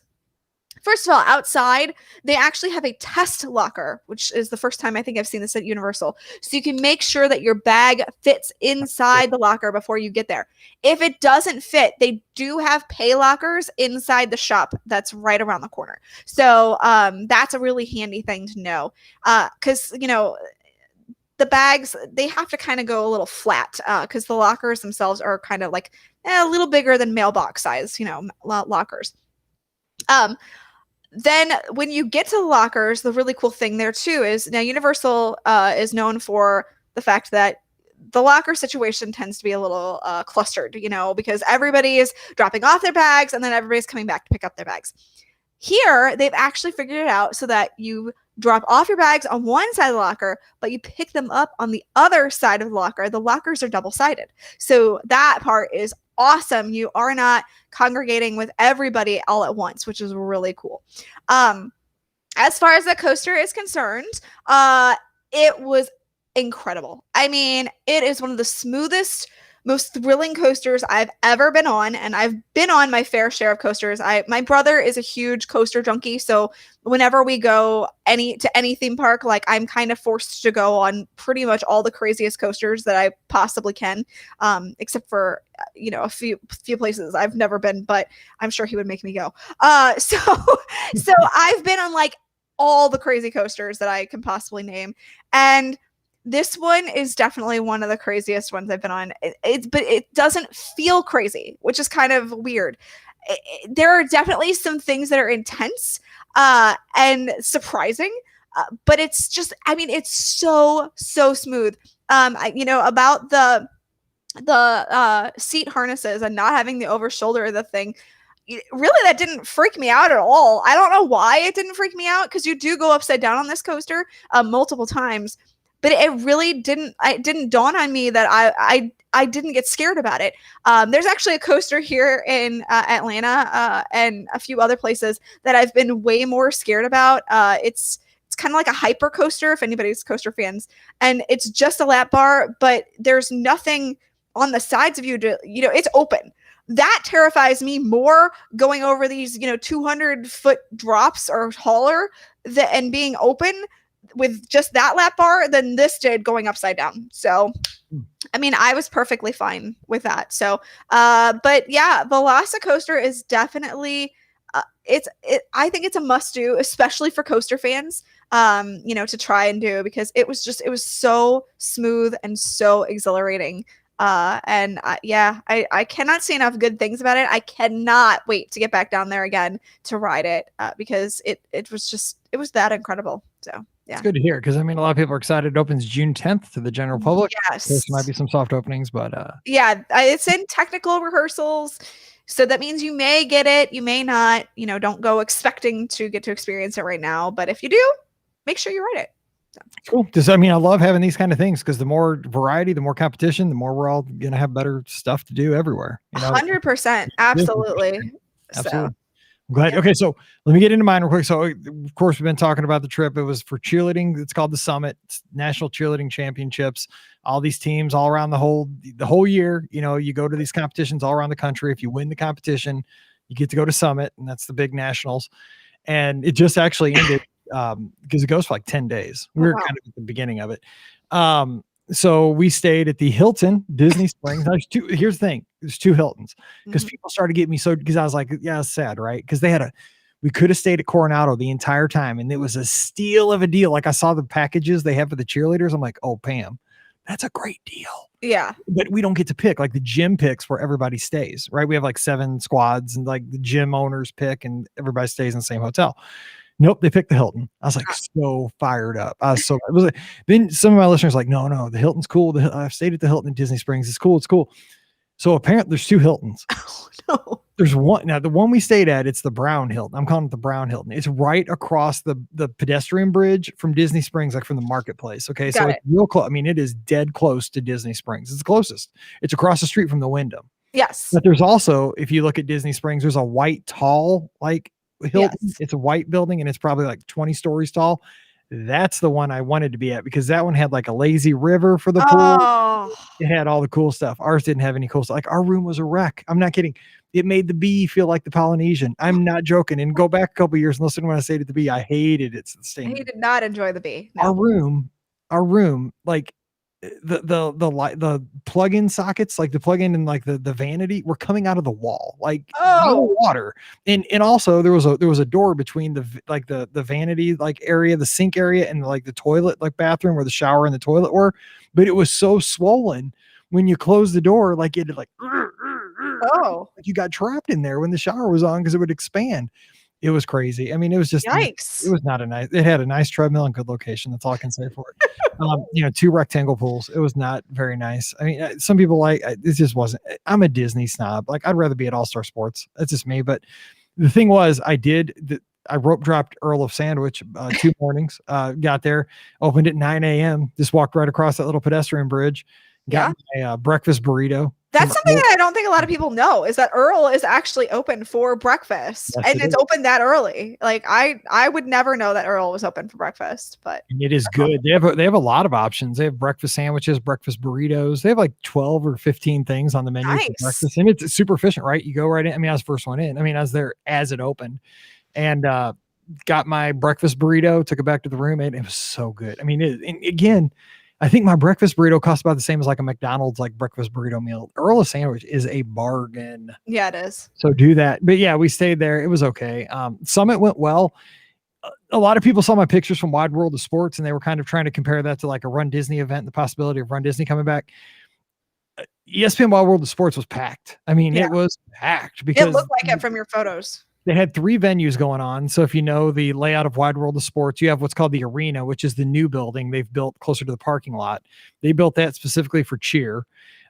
first of all, outside, they actually have a test locker, which is the first time I think I've seen this at Universal. So you can make sure that your bag fits inside the locker before you get there. If it doesn't fit, they do have pay lockers inside the shop that's right around the corner. So that's a really handy thing to know, because, the bags, they have to kind of go a little flat because the lockers themselves are kind of like a little bigger than mailbox size, lockers. Then when you get to the lockers, the really cool thing there too is now Universal is known for the fact that the locker situation tends to be a little clustered, because everybody is dropping off their bags and then everybody's coming back to pick up their bags. Here, they've actually figured it out so that you drop off your bags on one side of the locker, but you pick them up on the other side of the locker. The lockers are double-sided. So that part is awesome. You are not congregating with everybody all at once, which is really cool. As far as the coaster is concerned, it was incredible. I mean, it is one of the smoothest, most thrilling coasters I've ever been on, and I've been on my fair share of coasters. My brother is a huge coaster junkie, so whenever we go to any theme park, like, I'm kind of forced to go on pretty much all the craziest coasters that I possibly can, except for a few places I've never been, but I'm sure he would make me go. So I've been on like all the crazy coasters that I can possibly name, and this one is definitely one of the craziest ones I've been on. But it doesn't feel crazy, which is kind of weird. There are definitely some things that are intense and surprising, but it's just, it's so smooth. About the seat harnesses and not having the over shoulder of the thing, really, that didn't freak me out at all. I don't know why it didn't freak me out, because you do go upside down on this coaster multiple times. But it really didn't dawn on me that I didn't get scared about it. There's actually a coaster here in Atlanta and a few other places that I've been way more scared about. It's kind of like a hyper coaster, if anybody's coaster fans, and it's just a lap bar, but there's nothing on the sides of you to, it's open. That terrifies me more, going over these, 200-foot drops or taller and being open with just that lap bar than this did going upside down. So, I was perfectly fine with that. So, but yeah, Velocicoaster is definitely, I think it's a must do, especially for coaster fans, to try and do, because it was so smooth and so exhilarating. I cannot say enough good things about it. I cannot wait to get back down there again to ride it, because it was that incredible. So. Yeah. It's good to hear, because a lot of people are excited. It opens June 10th to the general public. Yes. There might be some soft openings, but it's in technical rehearsals. So that means you may get it, you may not, don't go expecting to get to experience it right now. But if you do, make sure you write it. Cool. I love having these kind of things because the more variety, the more competition, the more we're all going to have better stuff to do everywhere. 100%. Absolutely. Absolutely. So, I'm glad. Yeah. Okay. So let me get into mine real quick. So of course we've been talking about the trip. It was for cheerleading. It's called the Summit. It's National Cheerleading Championships. All these teams all around the whole year, you go to these competitions all around the country. If you win the competition, you get to go to Summit, and that's the big nationals. And it just actually ended because it goes for like 10 days. We were kind of at the beginning of it. So we stayed at the Hilton Disney Springs. Here's the thing. There's 2 Hiltons because people started getting me because I was like, yeah, it's sad, right? Because we could have stayed at Coronado the entire time, and it was a steal of a deal. Like I saw the packages they have for the cheerleaders. I'm like, oh, Pam, that's a great deal. Yeah. But we don't get to pick. Like the gym picks where everybody stays, right? We have like 7 squads, and like the gym owners pick, and everybody stays in the same hotel. Nope, they picked the Hilton. I was like so fired up. Then some of my listeners were like, no, the Hilton's cool. I've stayed at the Hilton in Disney Springs. It's cool. So apparently there's 2 Hiltons. Oh, no. There's one. Now the one we stayed at, it's the Brown Hilton. I'm calling it the Brown Hilton. It's right across the pedestrian bridge from Disney Springs, like from the marketplace. Okay. So it's real close. It is dead close to Disney Springs. It's the closest. It's across the street from the Wyndham. Yes. But there's also, if you look at Disney Springs, there's a white tall, like Hilton. Yes. It's a white building and it's probably like 20 stories tall. That's the one I wanted to be at because that one had like a lazy river for the pool. It had all the cool stuff. Ours didn't have any cool stuff. Like our room was a wreck. I'm not kidding. It made the bee feel like the Polynesian. I'm not joking. And go back a couple years and listen when I stayed at the bee. I hated it. He did not enjoy the bee. No. Our room, like the plug-in sockets, like the plug-in and like the vanity were coming out of the wall, like no water. And also there was a door between the vanity like area, the sink area, and like the toilet like bathroom where the shower and the toilet were. But it was so swollen when you close the door, like it like like you got trapped in there when the shower was on because it would expand. It was crazy. It was just, yikes. It was not it had a nice treadmill and good location. That's all I can say for it. 2 rectangle pools. It was not very nice. Some people it just wasn't. I'm a Disney snob. Like I'd rather be at All-Star Sports. That's just me. But the thing was I rope dropped Earl of Sandwich 2 mornings, got there, opened at 9 a.m., just walked right across that little pedestrian bridge, got my breakfast burrito. That's something that I don't think a lot of people know is that Earl is actually open for breakfast. Yes, and it's open that early. Like I would never know that Earl was open for breakfast, but it is good. They have a lot of options. They have breakfast sandwiches, breakfast burritos. They have like 12 or 15 things on the menu for breakfast. And it's super efficient, right? You go right in. I was the first one in. I was there as it opened and got my breakfast burrito, took it back to the room. And it was so good. Again, I think my breakfast burrito costs about the same as like a McDonald's like breakfast burrito meal. Earl of Sandwich is a bargain. Yeah, it is. So do that. But yeah, we stayed there. It was okay. Summit went well. A lot of people saw my pictures from Wide World of Sports and they were kind of trying to compare that to like a Run Disney event, the possibility of Run Disney coming back. ESPN Wide World of Sports was packed. It was packed because it looked like it from your photos. They had 3 venues going on. So if you know the layout of Wide World of Sports, you have what's called the arena, which is the new building they've built closer to the parking lot. They built that specifically for cheer.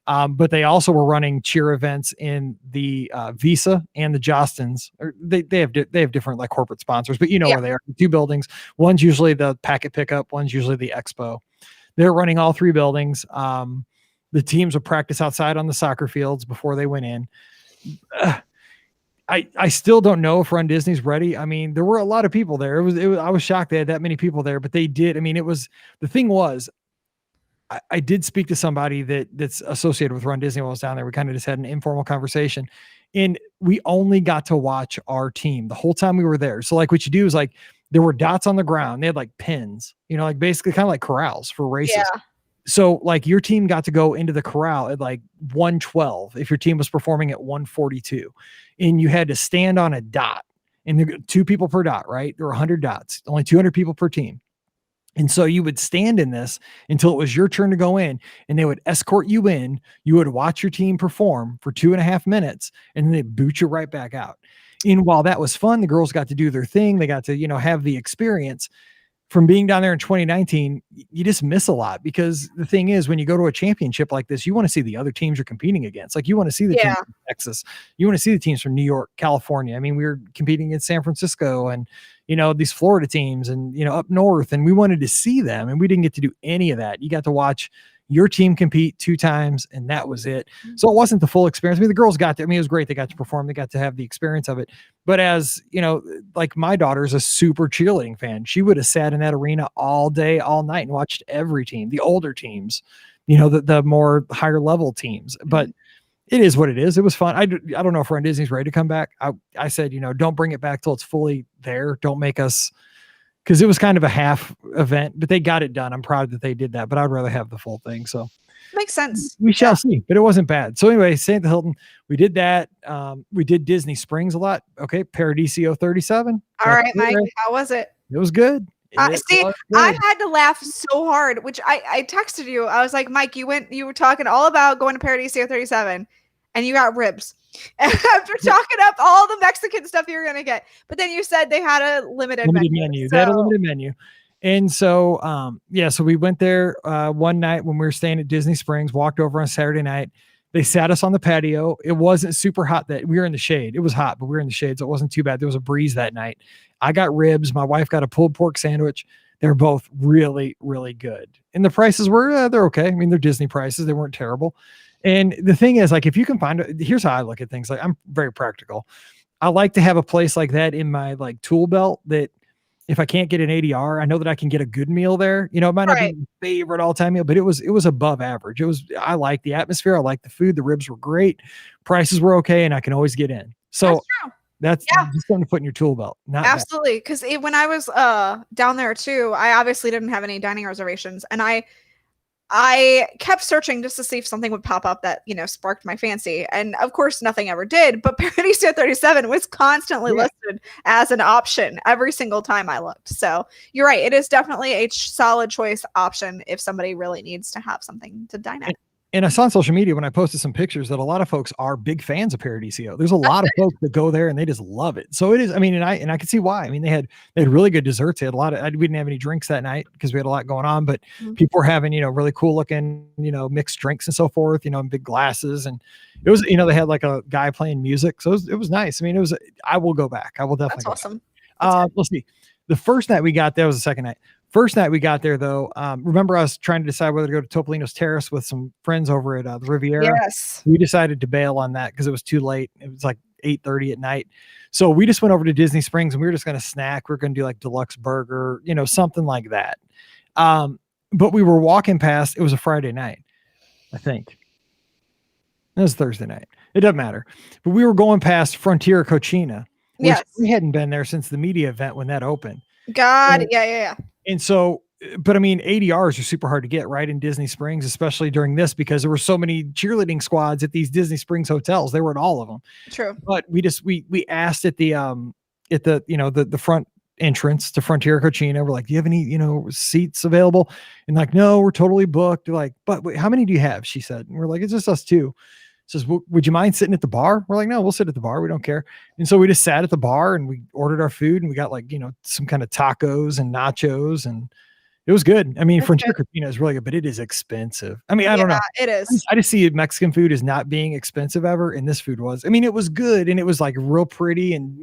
But they also were running cheer events in the Visa and the Jostens. They have different like corporate sponsors, but where they are. 2 buildings. One's usually the packet pickup. One's usually the expo. They're running all 3 buildings. The teams would practice outside on the soccer fields before they went in. I still don't know if Run Disney's ready. There were a lot of people there. I was shocked they had that many people there, but they did. The thing was, I did speak to somebody that's associated with Run Disney while I was down there. We kind of just had an informal conversation and we only got to watch our team the whole time we were there. So like what you do is like, there were dots on the ground. They had like pins, like basically kind of like corrals for races. Yeah. So like your team got to go into the corral at like 112 if your team was performing at 142 and you had to stand on a dot and there 2 people per dot, right? There were 100 dots, only 200 people per team. And so you would stand in this until it was your turn to go in and they would escort you in. You would watch your team perform for 2.5 minutes and then they boot you right back out. And while that was fun, the girls got to do their thing. They got to, have the experience. from being down there in 2019, you just miss a lot, because the thing is, when you go to a championship like this, you want to see the other teams you're competing against. Like, you want to see the teams from Texas, you want to see the teams from New York, California. I mean, we were competing in San Francisco and, these Florida teams and, up north, and we wanted to see them, and we didn't get to do any of that. You got to watch your team compete 2 times, and that was it. So it wasn't the full experience. I mean, the girls got to, it was great. They got to perform. They got to have the experience of it. But as, like, my daughter's a super cheerleading fan. She would have sat in that arena all day, all night, and watched every team, the older teams, the more higher level teams. But it is what it is. It was fun. I don't know if Run Disney's ready to come back. I said, don't bring it back till it's fully there. Don't make us, because it was kind of a half event, but they got it done. I'm proud that they did that, but I'd rather have the full thing. So makes sense. We shall see, but it wasn't bad. So anyway, staying at the Hilton, we did that. We did Disney Springs a lot. Okay. Paradiso 37. All right, Mike. How was it? It was good. I had to laugh so hard, which I texted you. I was like, Mike, you were talking all about going to Paradiso 37 and you got ribs. After talking up all the Mexican stuff you were going to get. But then you said they had a limited menu. They had a limited menu. And so, so we went there one night when we were staying at Disney Springs, walked over on Saturday night. They sat us on the patio. It wasn't super hot that we were in the shade. It was hot, but we were in the shade, so it wasn't too bad. There was a breeze that night. I got ribs. My wife got a pulled pork sandwich. They're both really, really good. And the prices were, they're okay. I mean, they're Disney prices. They weren't terrible. And the thing is, like, if you can find, here's how I look at things. Like, I'm very practical. I like to have a place like that in my like tool belt that if I can't get an ADR, I know that I can get a good meal there. It might not be my favorite all-time meal, but it was above average. I like the atmosphere. I like the food. The ribs were great. Prices were okay. And I can always get in. So that's just something to put in your tool belt. Absolutely. Because when I was down there too, I obviously didn't have any dining reservations, and I kept searching just to see if something would pop up that, sparked my fancy. And of course, nothing ever did. But Paradiso 37 was constantly listed as an option every single time I looked. So you're right. It is definitely a solid choice option if somebody really needs to have something to dine at. And I saw on social media when I posted some pictures that a lot of folks are big fans of Paradiso. There's a lot of folks that go there and they just love it. So it is, and I can see why. I mean, they had really good desserts. They had we didn't have any drinks that night because we had a lot going on, but people were having, really cool looking, mixed drinks and so forth, in big glasses. And it was, they had like a guy playing music. So it was nice. I mean, I will go back. I will definitely. That's awesome. Let's see. The first night we got there was the second night. First night we got there, though, remember I was trying to decide whether to go to Topolino's Terrace with some friends over at the Riviera. Yes. We decided to bail on that because it was too late. It was like 8:30 at night. So we just went over to Disney Springs and we were just going to snack. We are going to do like deluxe burger, something like that. But we were walking past. It was a Friday night, I think. It was Thursday night. It doesn't matter. But we were going past Frontier Cochina, which we hadn't been there since the media event when that opened. Yeah. And so, but I mean, ADRs are super hard to get right in Disney Springs, especially during this, because there were so many cheerleading squads at these Disney Springs hotels. They were at all of them. True. But we asked at the front entrance to Frontier Cochina. We're like, do you have any, seats available? And like, no, we're totally booked. They're like, but wait, how many do you have? She said. And we're like, it's just us two. Says, would you mind sitting at the bar? We're like, no, we'll sit at the bar. We don't care. And so we just sat at the bar and we ordered our food and we got like, some kind of tacos and nachos, and it was good. I mean, Frontier Cochina is really good, but it is expensive. I mean, I don't know. It is. I just see Mexican food as not being expensive ever. And this food was, I mean, it was good and it was like real pretty and,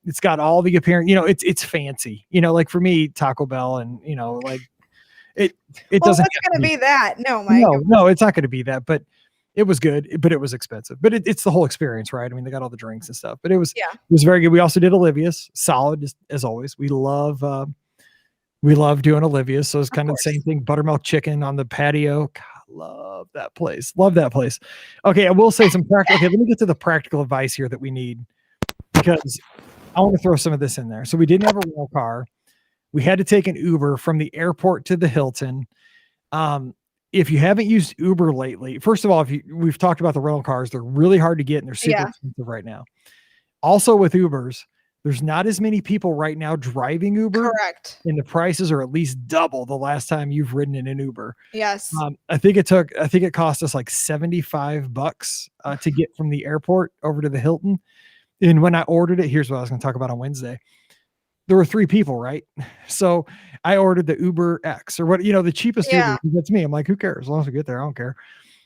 it's got all the appearance, it's fancy, like for me, Taco Bell and, like it doesn't. It's going to be that. No, Mike. No, it's not going to be that, but it was good, but it was expensive. But it's the whole experience, right? I mean, they got all the drinks and stuff, but it was very good. We also did Olivia's, solid as always. We love doing Olivia's, so it's kind of the same thing. Buttermilk chicken on the patio. God, love that place. Okay, I will say some practical. Okay, let me get to the practical advice here that we need, because I want to throw some of this in there. So we didn't have a rental car. We had to take an Uber from the airport to the Hilton. If you haven't used Uber lately, first of all, we've talked about the rental cars, they're really hard to get and they're super expensive right now. Also with Ubers, there's not as many people right now driving Uber. Correct. And the prices are at least double the last time you've ridden in an Uber. Yes. I think it cost us like $75 to get from the airport over to the Hilton. And when I ordered it, here's what I was going to talk about on Wednesday. there were 3 people, right? So I ordered the Uber X or what, the cheapest Uber. Yeah. That's me. I'm like, who cares? As long as we get there, I don't care.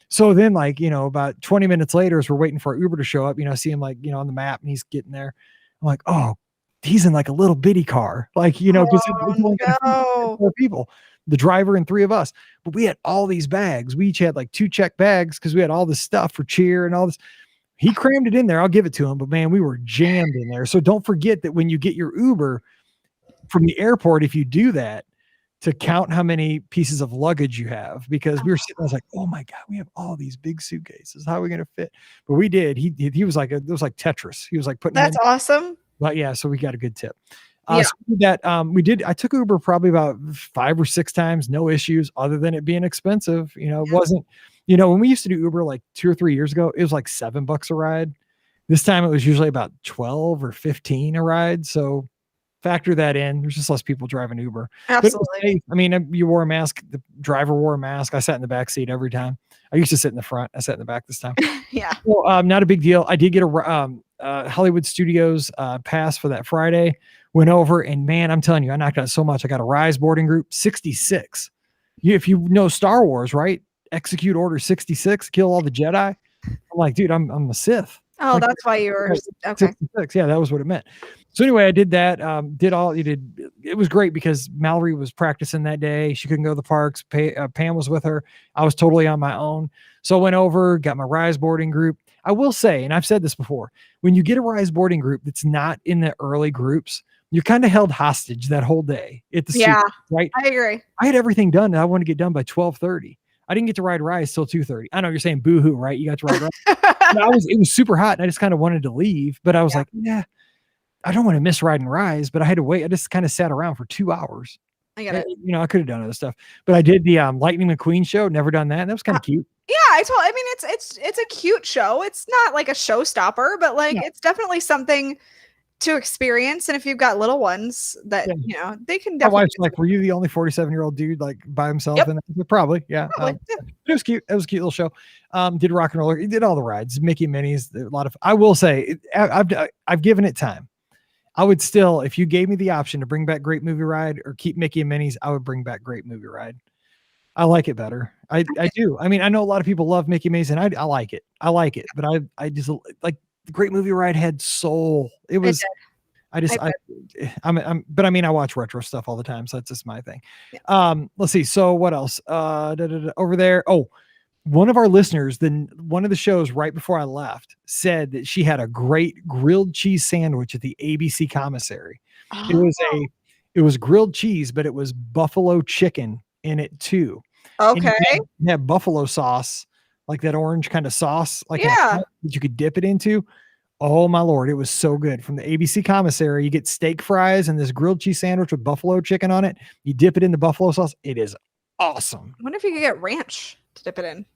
So then about 20 minutes later, as we're waiting for our Uber to show up, I see him on the map and he's getting there. I'm like, oh, he's in like a little bitty car. Because it's only got no. 4 people, the driver and 3 of us. But we had all these bags. We each had like 2 check bags because we had all this stuff for cheer and all this. He crammed it in there. I'll give it to him. But man, we were jammed in there. So don't forget that when you get your Uber from the airport, if you do that, to count how many pieces of luggage you have, because we were sitting, I was like, oh my God, we have all these big suitcases. How are we going to fit? But we did. He was like, it was like Tetris. He was like putting That's awesome. But yeah, so we got a good tip. Yeah. So I took Uber probably about 5 or 6 times, no issues other than it being expensive. It wasn't, when we used to do Uber like 2 or 3 years ago, it was like $7 a ride. This time it was usually about 12 or 15 a ride. So factor that in. There's just less people driving Uber. Absolutely. I mean, you wore a mask. The driver wore a mask. I sat in the back seat every time. I used to sit in the front. I sat in the back this time. Yeah. Well, not a big deal. I did get a Hollywood Studios pass for that Friday. Went over and man, I'm telling you, I knocked out so much. I got a Rise boarding group 66. If you know Star Wars, right? Execute Order 66, kill all the Jedi. I'm like, dude, I'm a Sith. Oh, that's why you were okay. 66. Yeah, that was what it meant. So anyway, I did that. It was great because Mallory was practicing that day. She couldn't go to the parks. Pam was with her. I was totally on my own. So I went over, got my Rise boarding group. I will say, and I've said this before, when you get a Rise boarding group that's not in the early groups, you're kind of held hostage that whole day at the Yeah, right? I agree. I had everything done that I wanted to get done by 12:30. I didn't get to ride Rise till 2:30. I know you're saying boo-hoo, right? You got to ride Rise. It was super hot and I just kind of wanted to leave, but I was like, yeah, I don't want to miss riding Rise, but I had to wait. I just kind of sat around for 2 hours. I get it. I could have done other stuff, but I did the Lightning McQueen show. Never done that. That was kind of cute. Yeah, I mean, it's a cute show. It's not like a showstopper, but it's definitely something to experience. And if you've got little ones that they can definitely. My wife's like, were you the only 47-year-old dude like by himself? Yep. And probably, yeah. It was cute. It was a cute little show. Did rock and roller. He did all the rides. Mickey Minnie's. A lot of. I will say, I've given it time. I would still, if you gave me the option to bring back Great Movie Ride or keep Mickey and Minnie's, I would bring back Great Movie Ride. I like it better. I do. I mean, I know a lot of people love Mickey Minnie's, and I like it. I like it, but I just like the Great Movie Ride had soul. It was. But I mean, I watch retro stuff all the time, so that's just my thing. Yeah. Let's see. So what else? Over there. Oh, one of our listeners, one of the shows right before I left, said that she had a great grilled cheese sandwich at the ABC commissary. Oh. It was grilled cheese, but it was buffalo chicken in it too. Okay. And you had buffalo sauce, like that orange kind of sauce, that you could dip it into. Oh my Lord, it was so good. From the ABC commissary, you get steak fries and this grilled cheese sandwich with buffalo chicken on it. You dip it in the buffalo sauce. It is awesome. I wonder if you could get ranch to dip it in.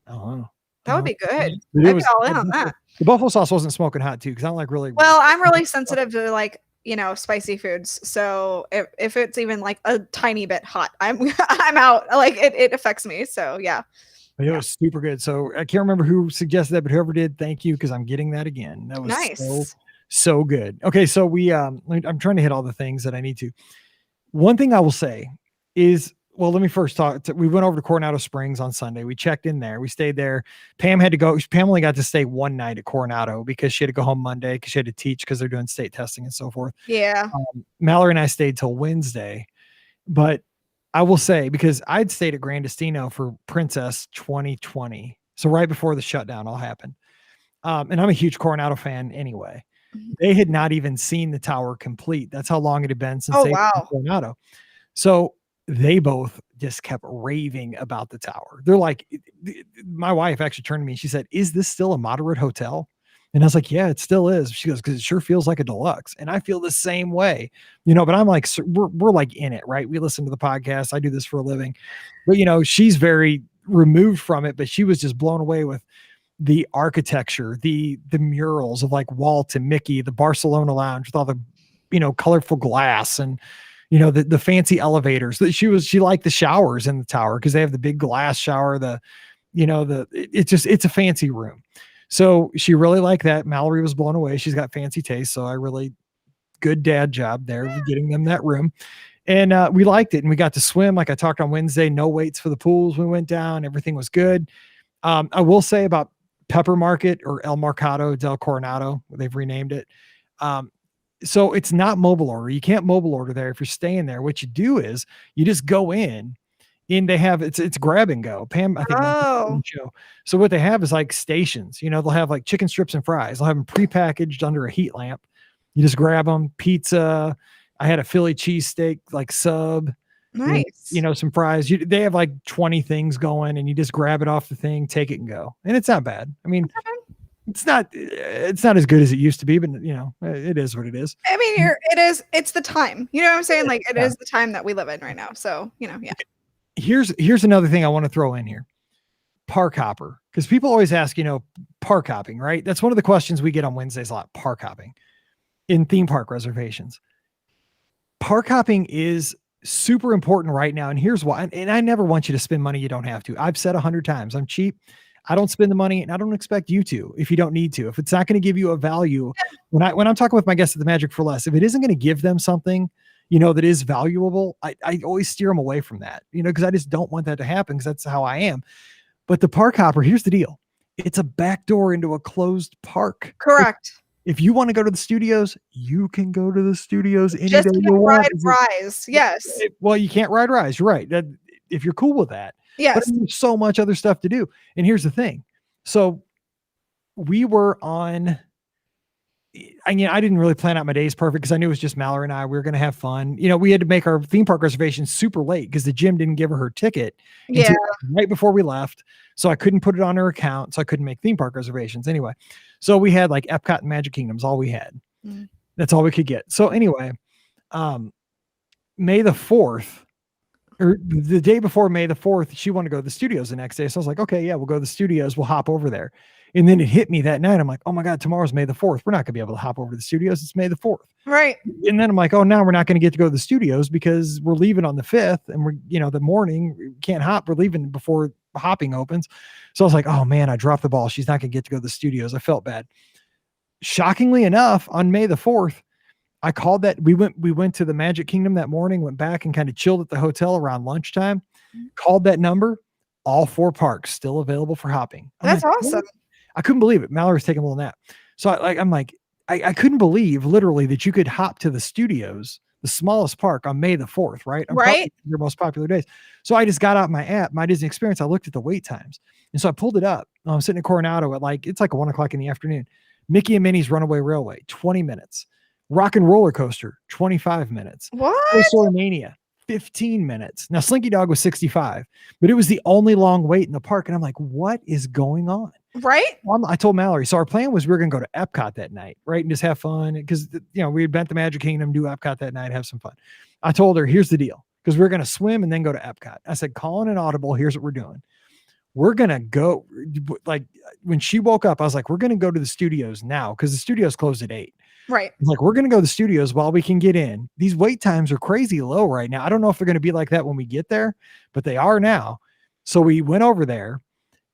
Oh, that would be good. I'd be all in on that. The buffalo sauce wasn't smoking hot too, because I don't like really. Well, I'm really sensitive to spicy foods. So if it's even like a tiny bit hot, I'm out. Like it affects me. So yeah. But it was super good. So I can't remember who suggested that, but whoever did, thank you, because I'm getting that again. That was nice. So good. Okay, so I'm trying to hit all the things that I need to. One thing I will say is, well, let me first talk. We went over to Coronado Springs on Sunday. We checked in there. We stayed there. Pam had to go. Pam only got to stay one night at Coronado because she had to go home Monday because she had to teach because they're doing state testing and so forth. Yeah. Mallory and I stayed till Wednesday, but I will say, because I'd stayed at Grand Destino for Princess 2020. So right before the shutdown all happened. And I'm a huge Coronado fan anyway. They had not even seen the tower complete. That's how long it had been since they were in Coronado. So they both just kept raving about the tower. They're like, my wife actually turned to me and she said, "Is this still a moderate hotel?" And I was like, "Yeah, it still is." She goes, "Because it sure feels like a deluxe." And I feel the same way, but I'm like, we're like in it, right? We listen to the podcast. I do this for a living, but she's very removed from it, but she was just blown away with the architecture, the murals of like Walt and Mickey, the Barcelona lounge with all the, colorful glass and, the fancy elevators. She liked the showers in the tower because they have the big glass shower, it's a fancy room. So she really liked that. Mallory was blown away. She's got fancy taste. So I really good dad job there, getting them that room. And we liked it, and we got to swim. Like I talked on Wednesday, no waits for the pools. We went down, everything was good. I will say about Pepper Market, or El Mercado del Coronado, they've renamed it. So it's not mobile order. You can't mobile order there if you're staying there. What you do is you just go in, and they have it's grab and go. Pam, I think. Oh. Show. So what they have is like stations. You know, they'll have like chicken strips and fries. They'll have them prepackaged under a heat lamp. You just grab them. Pizza. I had a Philly cheesesteak like sub. Nice. And, you know, some fries. They have like 20 things going, and you just grab it off the thing, take it, and go. And it's not bad. I mean, it's not as good as it used to be, but you know, it is what it is. I mean, it's the time. You know what I'm saying? Like it is the time that we live in right now. So, you know, yeah. Here's another thing I want to throw in here. Park hopper. Because people always ask, you know, park hopping, right? That's one of the questions we get on Wednesdays a lot, park hopping in theme park reservations. Park hopping is super important right now. And here's why. And I never want you to spend money you don't have to. I've said 100 times, I'm cheap. I don't spend the money, and I don't expect you to if you don't need to. If it's not going to give you a value, when I'm talking with my guests at the Magic for Less, if it isn't going to give them something, you know, that is valuable, I always steer them away from that, you know, because I just don't want that to happen, because that's how I am. But the park hopper, here's the deal. It's a back door into a closed park. Correct. If you want to go to the studios, you can go to the studios any Just day you want. Rise. Yes. Well, you can't ride Rise. You're right. That, if you're cool with that. Yes. But there's so much other stuff to do. And here's the thing. So we were on, I didn't really plan out my days perfect, because I knew it was just Mallory and I. We were going to have fun. You know, we had to make our theme park reservations super late because the gym didn't give her ticket until right before we left. So I couldn't put it on her account. So I couldn't make theme park reservations anyway. So we had like Epcot and Magic Kingdom's all we had. That's all we could get. So anyway, May the 4th, or the day before May the 4th, she wanted to go to the studios the next day. So I was like, okay, yeah, we'll go to the studios. We'll hop over there. And then it hit me that night. I'm like, oh my God, tomorrow's May the 4th. We're not going to be able to hop over to the studios. It's May the 4th. Right. And then I'm like, oh, now we're not going to get to go to the studios because we're leaving on the 5th, and we're, you know, the morning, we can't hop. We're leaving before hopping opens. So I was like, oh man, I dropped the ball. She's not going to get to go to the studios. I felt bad. Shockingly enough, on May the 4th, I called that. We went to the Magic Kingdom that morning, went back and kind of chilled at the hotel around lunchtime, called that number, all 4 parks still available for hopping. That's awesome. What? I couldn't believe it. Mallory's taking a little nap. So I'm like, I couldn't believe literally that you could hop to the studios, the smallest park, on May the 4th, right? Right. Your most popular days. So I just got out my app, my Disney Experience. I looked at the wait times. And so I pulled it up. I'm sitting in Coronado at it's like 1:00 in the afternoon. Mickey and Minnie's Runaway Railway, 20 minutes. Rock and Roller Coaster, 25 minutes. What? Toy Story Mania, 15 minutes. Now Slinky Dog was 65, but it was the only long wait in the park. And I'm like, what is going on? Right. I told Mallory. So our plan was we were going to go to Epcot that night, right? And just have fun. Because, you know, we had been to Magic Kingdom, do Epcot that night, have some fun. I told her, here's the deal. Because we we're going to swim and then go to Epcot. I said, call in an audible. Here's what we're doing. We're going to go, like, when she woke up, I was like, we're going to go to the studios now, because the studios closed at 8. Right. Like, we're going to go to the studios while we can get in. These wait times are crazy low right now. I don't know if they're going to be like that when we get there, but they are now. So we went over there,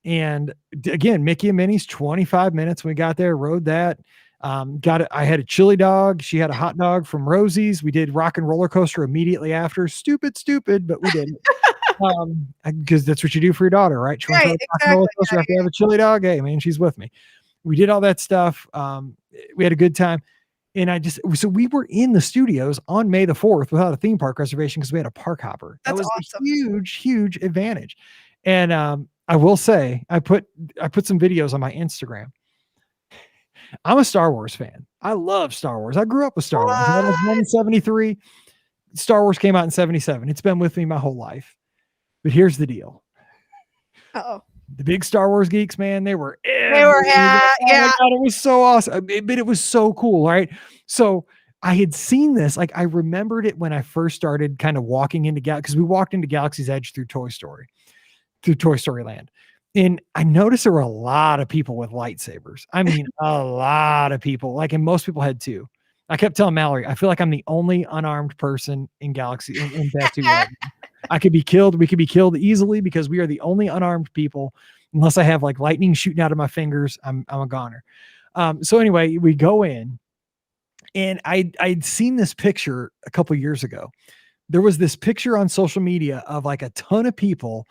and again, Mickey and Minnie's 25 minutes. We got there, rode that. I had a chili dog. She had a hot dog from Rosie's. We did Rock and Roller Coaster immediately after. Stupid, but we did it. Because that's what you do for your daughter, right? She wants to Rock and Roller Coaster. Have to have a chili dog. Hey, man, she's with me. We did all that stuff. We had a good time. And so we were in the studios on May the 4th without a theme park reservation because we had a park hopper. That was awesome. A huge advantage. And I will say, I put some videos on my Instagram. I'm a Star Wars fan. I love Star Wars. I grew up with Star Wars. I was born in 73. Star Wars came out in 77. It's been with me my whole life. But here's the deal. Uh-oh. The big Star Wars geeks, man, they were yeah. God, it was so awesome. But it was so cool, right? So I had seen this, like I remembered it when I first started kind of walking into because we walked into Galaxy's Edge through Toy Story Land. And I noticed there were a lot of people with lightsabers. I mean, a lot of people, and most people had 2. I kept telling Mallory, I feel like I'm the only unarmed person in Galaxy in Batuu right now. I could be killed. We could be killed easily because we are the only unarmed people. Unless I have like lightning shooting out of my fingers, I'm a goner. So anyway, we go in, And I'd seen this picture a couple years ago. There was this picture on social media of like a ton of people